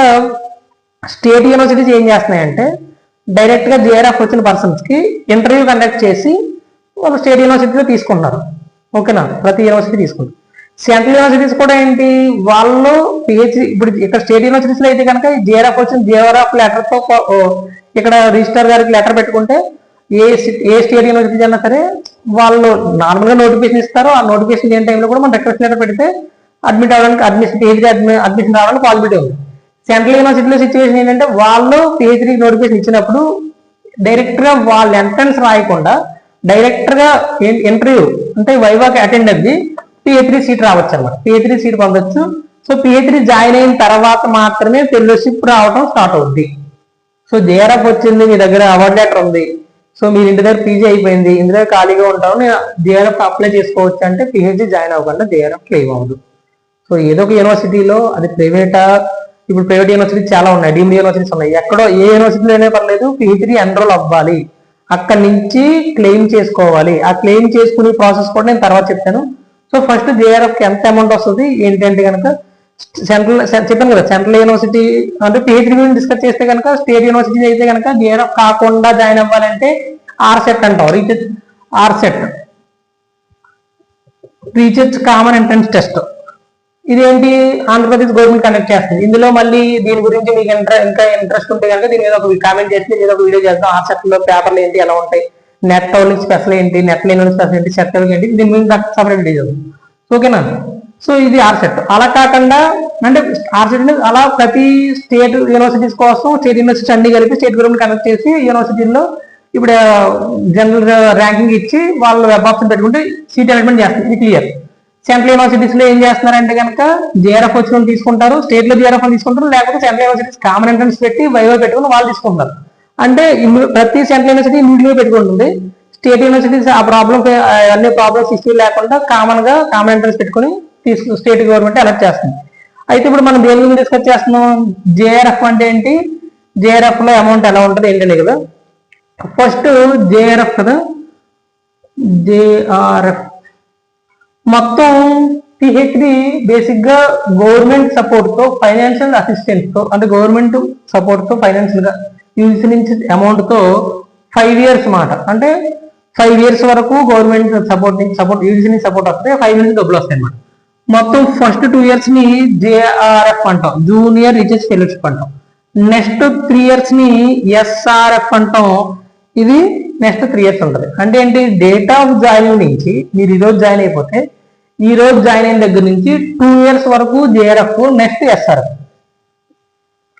స్టేట్ యూనివర్సిటీస్ ఏం చేస్తున్నాయంటే డైరెక్ట్ గా జేఆర్ఎఫ్ వచ్చిన పర్సన్స్ కి ఇంటర్వ్యూ కండక్ట్ చేసి వాళ్ళు స్టేట్ యూనివర్సిటీలో తీసుకుంటున్నారు. ఓకేనా, ప్రతి యూనివర్సిటీ తీసుకుంటారు. సెంట్రల్ యూనివర్సిటీస్ కూడా ఏంటి, వాళ్ళు పిహెచ్డి, ఇప్పుడు ఇక్కడ స్టేట్ యూనివర్సిటీస్ లో అయితే కనుక జేఆర్ఎఫ్ వచ్చిన జేఆర్ఎఫ్ లెటర్ తో ఇక్కడ రిజిస్టర్ గారికి లెటర్ పెట్టుకుంటే ఏ స్టేట్ యూనివర్సిటీ అయినా సరే వాళ్ళు నార్మల్ గా నోటిఫికేషన్ ఇస్తారు. ఆ నోటిఫికేషన్ లేని టైంలో కూడా మనం రిక్వెస్ట్ లెటర్ పెడితే అడ్మిట్ అవ్వడానికి, అడ్మిషన్ రావడానికి పాసిబిలిటీ ఉంది. సెంట్రల్ యూనివర్సిటీలో సిచ్యువేషన్ ఏంటంటే వాళ్ళు పిహెచ్డి నోటిఫికేషన్ ఇచ్చినప్పుడు డైరెక్ట్ గా వాళ్ళ ఎంట్రన్స్ రాయకుండా డైరెక్ట్ గా ఇంటర్వ్యూ అంటే వైవాకి అటెండ్ అయ్యి పిహెచ్డి సీట్ రావచ్చు అనమాట, పిహెచ్డి సీట్ పొందొచ్చు. సో పిహెచ్డి జాయిన్ అయిన తర్వాత మాత్రమే ఫెలోషిప్ రావడం స్టార్ట్ అవుద్ది. సో జేఆర్ఎఫ్ వచ్చింది, మీ దగ్గర అవార్డ్ లెటర్ ఉంది, సో మీరు ఇంటి దగ్గర పీజీ అయిపోయింది, ఇంటి దగ్గర ఖాళీగా ఉంటాను, నేను జేఆర్ఎఫ్ అప్లై చేసుకోవచ్చు అంటే పిహెచ్డి జాయిన్ అవ్వకుండా జేఆర్ఎఫ్ క్లెయిమ్ అవ్వదు. సో ఏదో ఒక యూనివర్సిటీలో, అది ప్రైవేటా, ఇప్పుడు ప్రైవేట్ యూనివర్సిటీస్ చాలా ఉన్నాయి, డీమ్డ్ యూనివర్సిటీస్ ఉన్నాయి, ఎక్కడో ఏ యూనివర్సిటీలో అయినా పర్లేదు, పిహెచ్డి ఎన్రోల్ అవ్వాలి, అక్కడి నుంచి క్లెయిమ్ చేసుకోవాలి. ఆ క్లెయిమ్ చేసుకునే ప్రాసెస్ కూడా నేను తర్వాత చెప్తాను. సో ఫస్ట్ జేఆర్ఎఫ్ కి ఎంత అమౌంట్ వస్తుంది ఏంటంటే కనుక చెప్పాను కదా, సెంట్రల్ యూనివర్సిటీ అంటే పిహెచ్డి గురించి డిస్కస్ చేస్తే కనుక స్టేట్ యూనివర్సిటీ అయితే కనుక జేఆర్ఎఫ్ కాకుండా జాయిన్ అవ్వాలంటే ఆర్సెట్ అంటాం, రీసెర్చ్ కామన్ ఎంట్రన్స్ టెస్ట్. ఇదేంటి, ఆంధ్రప్రదేశ్ గవర్నమెంట్ కండక్ట్ చేస్తుంది. ఇందులో మళ్ళీ దీని గురించి మీకు ఇంకా ఇంట్రెస్ట్ ఉంటే కనుక దీని మీద ఒక కామెంట్ చేస్తే ఏదో ఒక వీడియో చేద్దాం. ఆర్సెట్ లో పేపర్లు ఏంటి, ఎలా ఉంటాయి, నెట్ టౌలింగ్ స్పెషల్ ఏంటి, నెట్ లేని స్పెషల్ ఏంటి, సెట్ ఏంటి, దీని మీద సపరేట్ వీడియో చేద్దాం. ఓకేనా. సో ఇది ఆర్సెట్. అలా కాకుండా అంటే ఆర్సెట్ అలా ప్రతి స్టేట్ యూనివర్సిటీస్ కోసం స్టేట్ యూనివర్సిటీ అన్ని కలిపి స్టేట్ గవర్నమెంట్ కనెక్ట్ చేసి యూనివర్సిటీల్లో ఇప్పుడు జనరల్ ర్యాంకింగ్ ఇచ్చి వాళ్ళు వెబ్ ఆప్షన్ పెట్టుకుంటే సీట్ అలాట్మెంట్ చేస్తారు. ఇది క్లియర్. సెంట్రల్ యూనివర్సిటీస్ లో ఏం చేస్తున్నారంటే కనుక జేఆర్ఎఫ్ వచ్చిన తీసుకుంటారు, స్టేట్ లో జేఆర్ఎఫ్ తీసుకుంటారు, లేకపోతే సెంట్రల్ యూనివర్సిటీస్ కామన్ ఎంట్రన్స్ పెట్టి వైవో పెట్టుకుని వాళ్ళు తీసుకుంటారు. అంటే ప్రతి సెంట్రల్ యూనివర్సిటీ ఇండివిజువల్ పెట్టుకుంటుంది. స్టేట్ యూనివర్సిటీస్ ఆ అన్ని ప్రాబ్లమ్స్ ఇష్యూ లేకుండా కామన్ ఎంట్రన్స్ పెట్టుకుని స్టేట్ గవర్నమెంట్ అలర్ట్ చేస్తుంది. అయితే ఇప్పుడు మనం దేని గురించి డిస్కస్ చేస్తున్నాం, జేఆర్ఎఫ్ అంటే ఏంటి, జేఆర్ఎఫ్ లో అమౌంట్ ఎలా ఉంటుంది ఏంటనే కదా. ఫస్ట్ జేఆర్ఎఫ్ కదా, జేఆర్ఎఫ్ మొత్తం పిహెచ్డి బేసిక్ గా గవర్నమెంట్ సపోర్ట్ తో, ఫైనాన్షియల్ అసిస్టెన్స్ తో, అంటే గవర్నమెంట్ సపోర్ట్ తో ఫైనాన్షియల్ గా యూజీ నుంచి అమౌంట్ తో 5 years మాట. అంటే 5 years వరకు గవర్నమెంట్ సపోర్ట్ యూజీసీ సపోర్ట్ వస్తే 5 years డబ్బులు వస్తాయి అన్నమాట. మొత్తం ఫస్ట్ 2 years ని జేఆర్ఎఫ్ అంటాం, జూనియర్ రీసెర్చ్ ఫెలోషిప్ అంటాం. నెక్స్ట్ 3 years ని ఎస్ఆర్ఎఫ్ అంటాం. ఇది నెక్స్ట్ 3 years ఉంటుంది. అంటే ఏంటి, డేట్ ఆఫ్ జాయినింగ్ నుంచి మీరు ఈరోజు జాయిన్ అయిపోతే ఈ రోజు జాయిన్ అయిన దగ్గర నుంచి 2 years వరకు జేఆర్ఎఫ్, నెక్స్ట్ ఎస్ఆర్ఎఫ్.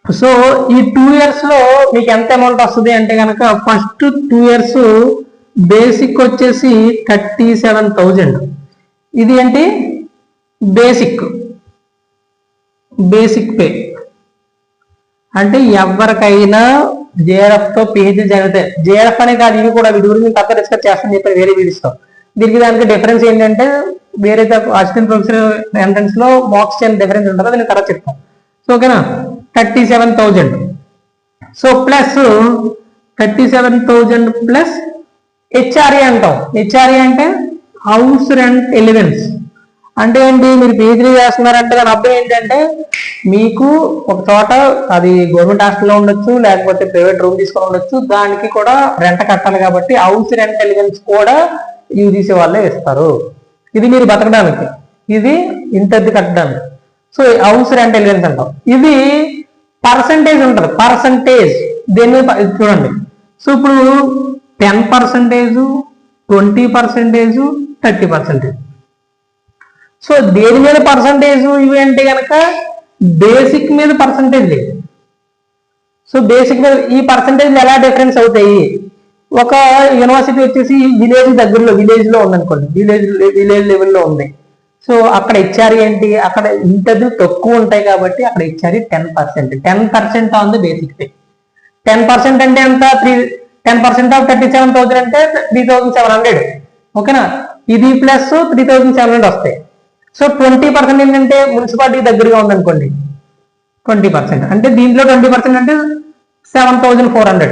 సో ఈ 2 years లో మీకు ఎంత అమౌంట్ వస్తుంది అంటే కనుక ఫస్ట్ 2 years బేసిక్ వచ్చేసి 37,000. ఇది ఏంటి, బేసిక్ పే. అంటే ఎవరికైనా జేఆర్ఎఫ్ తో పిహెచ్డి జరిగితే, జేఆర్ఎఫ్ అనే కాదు, ఇవి కూడా వీటి గురించి తప్ప డిస్కస్ చేస్తాను చెప్పి వేరే వీడియోస్తో. దీనికి దానికి డిఫరెన్స్ ఏంటంటే వేరే అసిస్టెంట్ ప్రొఫెసర్ ఎంట్రన్స్ లో మార్క్స్ చేయని డిఫరెన్స్ ఉంటుందో నేను తర్వాత చెప్తాను. సో ఓకేనా, 37,000. సో ప్లస్ 37,000 ప్లస్ హెచ్ఆర్ఏ అంటాం. హెచ్ఆర్ఏ అంటే హౌస్ రెంట్ ఎలివెన్స్. అంటే ఏంటి, మీరు పిహెచ్డీ చేస్తున్నారంటే దాని అర్థం ఏంటంటే మీకు ఒక చోట అది గవర్నమెంట్ హాస్టల్లో ఉండొచ్చు, లేకపోతే ప్రైవేట్ రూమ్ తీసుకొని ఉండొచ్చు, దానికి కూడా రెంట్ కట్టాలి. కాబట్టి హౌస్ రెంట్ ఎలివెన్స్ కూడా యూజీసీ వాళ్ళే ఇస్తారు. ఇది మీరు బతకడానికి, ఇది ఇంతది కట్టడానికి. సో హౌస్ రెంట్ ఎలివెన్స్ అంటాం. ఇది పర్సంటేజ్ ఉంటుంది, పర్సంటేజ్ దేని చూడండి. సో ఇప్పుడు 10%, 20%, 30%. సో దేని మీద పర్సంటేజ్ ఇవి అంటే కనుక బేసిక్ మీద పర్సంటేజ్ లేదు. సో బేసిక్ మీద ఈ పర్సంటేజ్ ఎలా డిఫరెన్స్ అవుతాయి, ఒక యూనివర్సిటీ వచ్చేసి విలేజ్ దగ్గరలో, విలేజ్ లో ఉందనుకోండి, విలేజ్ లెవెల్లో ఉంది. సో అక్కడ హెచ్ఆర్ఏ ఏంటి, అక్కడ ఇంటర్వ్యూ తక్కువ ఉంటాయి కాబట్టి అక్కడ HRA 10% on the basic pay. 10% అంటే ఎంత, 10% ఆఫ్ 37,000 అంటే 3,700. ఓకేనా, ఇది ప్లస్ 3,700 వస్తాయి. సో 20% ఏంటంటే మున్సిపాలిటీ దగ్గరగా ఉందనుకోండి, 20% అంటే దీంట్లో 20% అంటే 7,400.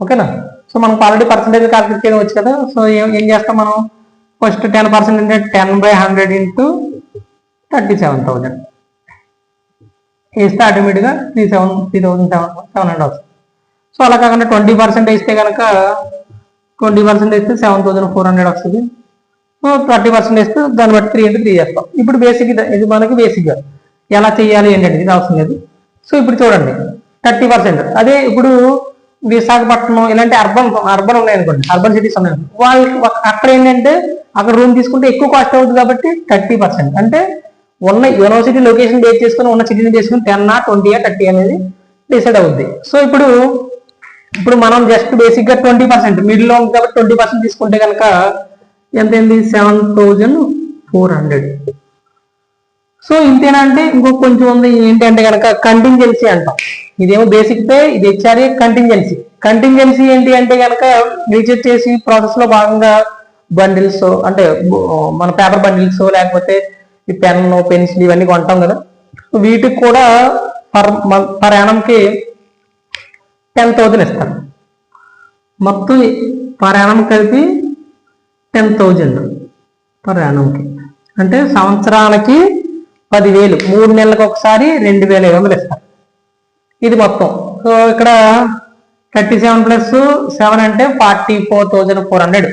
ఓకేనా, సో మనకు ఆల్రెడీ పర్సంటేజ్ క్యాల్కులేట్ చేయడం వచ్చు కదా. సో ఏం చేస్తాం మనం, ఫస్ట్ 10% అంటే 10/100 ఇంటూ 37,000 వేస్తే ఆటోమేటిక్గా 3,700 వస్తుంది. సో అలా కాకుండా 20% వేస్తే కనుక 20% వేస్తే 7,400 వస్తుంది. సో 30% వేస్తే దాన్ని బట్టి 3 into 3 చేస్తాం. ఇప్పుడు బేసిక్ ఇది మనకి బేసిక్గా ఎలా చేయాలి ఏంటంటే ఇది అవసరం లేదు. సో ఇప్పుడు చూడండి 30%. అదే ఇప్పుడు విశాఖపట్నం ఇలాంటి అర్బన్ ఉన్నాయనుకోండి, అర్బన్ సిటీస్ ఉన్నాయి, వాళ్ళకి అక్కడ ఏంటంటే అక్కడ రూమ్ తీసుకుంటే ఎక్కువ కాస్ట్ అవుతుంది. కాబట్టి 30% అంటే ఉన్న యూనివర్సిటీ లొకేషన్ బేస్ చేసుకుని, ఉన్న సిటీని చేసుకుని 10, 20, 30 అనేది డిసైడ్ అవుద్ది. సో ఇప్పుడు మనం జస్ట్ బేసిక్ గా 20% మిడిల్ లో ఉంది కాబట్టి 20% తీసుకుంటే కనుక ఎంత అయింది, 7,400. సో ఇంతేనా అంటే ఇంకొక కొంచెం ఉంది ఏంటంటే కనుక కంటింజెన్సీ అంటాం. ఇదేమో బేసిక్ పే, ఇది హెచ్ఆర్ఏ. కంటింజెన్సీ ఏంటి అంటే కనుక రీసెర్చ్ చేసి ప్రాసెస్ లో భాగంగా బండిల్స్, అంటే మన పేపర్ బండిల్స్, లేకపోతే ఈ పెన్, పెన్సిల్ ఇవన్నీ కొంటాం కదా, వీటికి కూడా పర్ యానంకి 10,000 ఇస్తారు. మొత్తం పర్ యానం కలిపి 10,000 పర్ యానంకి. అంటే సంవత్సరానికి 10,000, 3 నెలలకు ఒకసారి 2,500 ఇస్తారు. ఇది మొత్తం. సో ఇక్కడ 37 ప్లస్ 7 అంటే 44,400.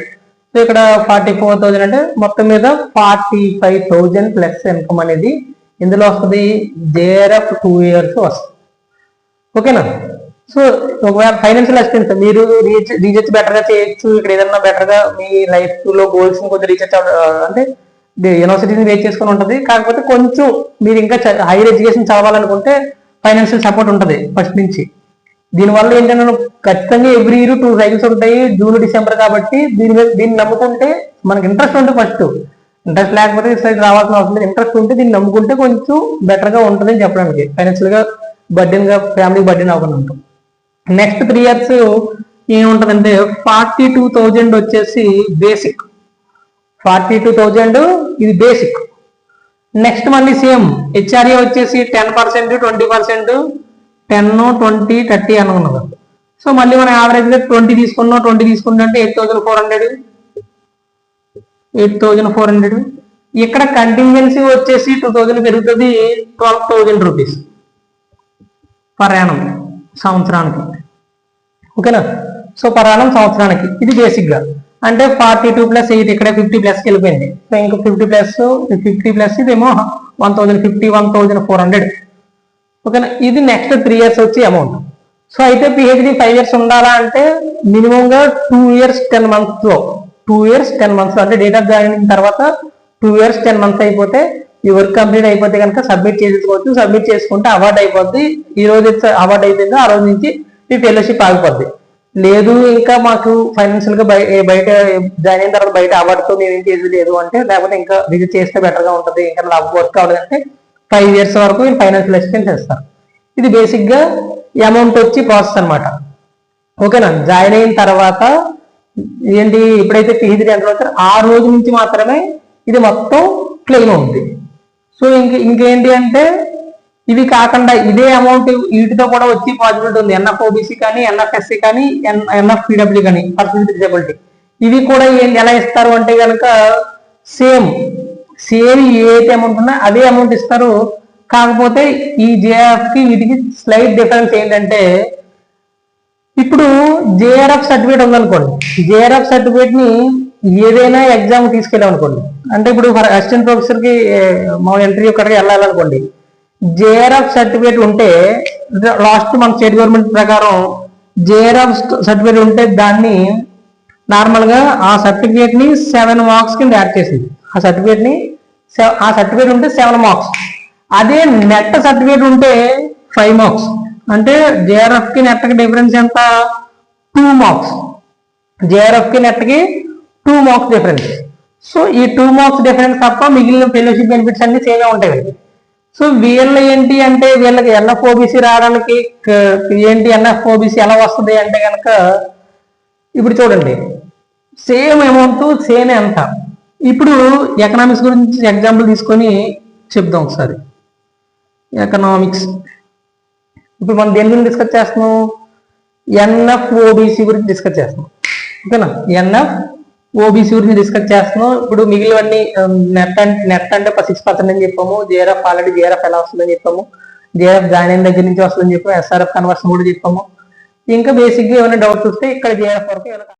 సో ఇక్కడ 44,000 అంటే మొత్తం మీద 45,000 ప్లస్ ఇన్కమ్ అనేది ఇందులో వస్తుంది. జేఆర్ఎఫ్ 2 years వస్తుంది. ఓకేనా, సో ఒకవేళ ఫైనాన్షియల్ అసిస్టెన్స్ మీరు రీసెర్చ్ బెటర్ గా చేయొచ్చు. ఇక్కడ ఏదన్నా బెటర్ గా మీ లైఫ్ లో గోల్స్ కొంచెం రీసెర్చ్ అంటే యూనివర్సిటీని బేస్ చేసుకుని ఉంటుంది. కాకపోతే కొంచెం మీరు ఇంకా హైయర్ ఎడ్యుకేషన్ చదవాలనుకుంటే ఫైనాన్షియల్ సపోర్ట్ ఉంటుంది ఫస్ట్ నుంచి. దీనివల్ల ఏంటంటే ఖచ్చితంగా ఎవ్రీ ఇయర్ 2 cycles ఉంటాయి, జూన్, డిసెంబర్. కాబట్టి దీన్ని నమ్ముకుంటే మనకి ఇంట్రెస్ట్ ఉంటుంది. ఫస్ట్ ఇంట్రెస్ట్ లేకపోతే సైడ్ రావాల్సిన అవసరం లేదు. ఇంట్రెస్ట్ ఉంటే దీన్ని నమ్ముకుంటే కొంచెం బెటర్ గా ఉంటుంది అని చెప్పడానికి, ఫైనాన్షియల్ గా బర్డెన్ గా, ఫ్యామిలీ బర్డెన్ అవ్వకుండా ఉంటాం. నెక్స్ట్ 3 years ఏముంటదంటే 42,000 వచ్చేసి బేసిక్. 42,000 ఇది బేసిక్. నెక్స్ట్ మళ్ళీ సేమ్ హెచ్ఆర్ఏ వచ్చేసి 10%, 20%, 10, 20, 30 అనుకున్నాం. సో మళ్ళీ మనం యావరేజ్ గా 20 తీసుకుంటే 8,400. ఇక్కడ కంటింజెన్సీ వచ్చేసి 2,000 పెరుగుతుంది, 12,000 రూపీస్ పర్ యానం సంవత్సరానికి. ఓకేనా, సో పర్ యానం సంవత్సరానికి. ఇది బేసిక్ గా అంటే 42+8 ఇక్కడ 50+ వెళ్ళిపోయింది. సో ఇంకా 50+ ఇదేమో 1050 1400. ఓకేనా, ఇది నెక్స్ట్ 3 years వచ్చి అమౌంట్. సో అయితే పిహెచ్డి 5 years ఉండాలా అంటే మినిమం గా 2 years 10 months లో 2 years 10 months అంటే డేట్ ఆఫ్ జాయినింగ్ తర్వాత 2 years 10 months అయిపోతే ఈ వర్క్ కంప్లీట్ అయిపోతే కనుక సబ్మిట్ చేసుకోవచ్చు. సబ్మిట్ చేసుకుంటే అవార్డు అయిపోద్ది. ఈ రోజు అవార్డు అయిపోయిందో ఆ రోజు నుంచి మీ ఫెలోషిప్ ఆగిపోద్ది. లేదు ఇంకా మాకు ఫైనాన్షియల్ గా బయట జాయిన్ అయిన తర్వాత బయట అవార్డుతో మేము ఏం చేసేది లేదు అంటే, లేకపోతే ఇంకా విజిట్ చేస్తే బెటర్ గా ఉంటుంది, ఇంకా లాభ వర్క్ అవ్వదంటే 5 years వరకు మీరు ఫైనాన్షియల్ అసిస్టెన్స్ చేస్తారు. ఇది బేసిక్ గా అమౌంట్ వచ్చి ప్రాసెస్ అనమాట. ఓకేనా, జాయిన్ అయిన తర్వాత ఏంటి, ఎప్పుడైతే పిహెచ్డి ఎంటర్ అవుతారో ఆ రోజు నుంచి మాత్రమే ఇది మొత్తం క్లెయిమ్ అవుతుంది. సో ఇంకేంటి అంటే ఇవి కాకుండా ఇదే అమౌంట్ వీటితో కూడా వచ్చి పాసిబిలిటీ ఉంది. ఎన్ఎఫ్ఓబిసి కానీ, ఎన్ఎఫ్ఎస్సి కానీ, ఎన్ఎఫ్పిడబ్ల్యూ కానీ, పర్సన్ విత్ డిజబిలిటీ. ఇవి కూడా ఎలా ఇస్తారు అంటే కనుక సేమ్ ఏదైతే అమౌంట్ ఉన్నా అదే అమౌంట్ ఇస్తారు. కాకపోతే ఈ జేఆర్ఎఫ్ కి వీటికి స్లైట్ డిఫరెన్స్ ఏంటంటే, ఇప్పుడు జేఆర్ఎఫ్ సర్టిఫికేట్ ఉందనుకోండి, జేఆర్ఎఫ్ సర్టిఫికేట్ ని ఏదైనా ఎగ్జామ్ తీసుకెళ్ళాం అనుకోండి, అంటే ఇప్పుడు అసిస్టెంట్ ప్రొఫెసర్ కి మా ఇంటర్వ్యూ అక్కడికి వెళ్ళాలనుకోండి, జేఆర్ఎఫ్ సర్టిఫికేట్ ఉంటే లాస్ట్ మన స్టేట్ గవర్నమెంట్ ప్రకారం జేఆర్ఎఫ్ సర్టిఫికేట్ ఉంటే దాన్ని నార్మల్ గా ఆ సర్టిఫికేట్ ని 7 marks కింద యాడ్ చేసింది. ఆ సర్టిఫికేట్ ఉంటే 7 marks. అదే నెట్ సర్టిఫికేట్ ఉంటే 5 marks. అంటే జేఆర్ఎఫ్ కి నెట్ కి డిఫరెన్స్ ఎంత, 2 marks. జేఆర్ఎఫ్ కి నెట్ కి 2 marks డిఫరెన్స్. సో ఈ 2 marks డిఫరెన్స్ తప్ప మిగిలిన ఫెలోషిప్ బెనిఫిట్స్ అన్ని సేమే ఉంటాయి. సో వీళ్ళ ఏంటి అంటే వీళ్ళకి ఎన్ఎఫ్ఓబిసి రావడానికి ఏంటి, ఎన్ఎఫ్ఓబిసి ఎలా వస్తుంది అంటే కనుక ఇప్పుడు చూడండి, సేమ్ అమౌంట్ సేమ్ ఎంత. ఇప్పుడు ఎకనామిక్స్ గురించి ఎగ్జాంపుల్ తీసుకొని చెప్దాం ఒకసారి. ఎకనామిక్స్ ఇప్పుడు మనం దేని గురించి డిస్కస్ చేస్తున్నాం, ఎన్ఎఫ్ఓబిసి గురించి డిస్కస్ చేస్తున్నాం. ఓకేనా, ఓబీసీ గురించి డిస్కస్ చేస్తున్నాం. ఇప్పుడు మిగిలినవన్నీ నెట్ అంటే 6% అని చెప్పాము, జేఆర్ఎఫ్ ఆల్రెడీ జేఆర్ఎఫ్ ఎలా వస్తుందని చెప్పాము, జేఆర్ఎఫ్ జాయిన్ అయిన దగ్గర నుంచి వస్తుందని చెప్పాము, ఎస్ఆర్ఎఫ్ కన్వర్షన్ కూడా చెప్పాము. ఇంకా బేసిక్ గా ఏమైనా డౌట్స్ వస్తే ఇక్కడ జేఆర్ఎఫ్ వరకు ఏమైనా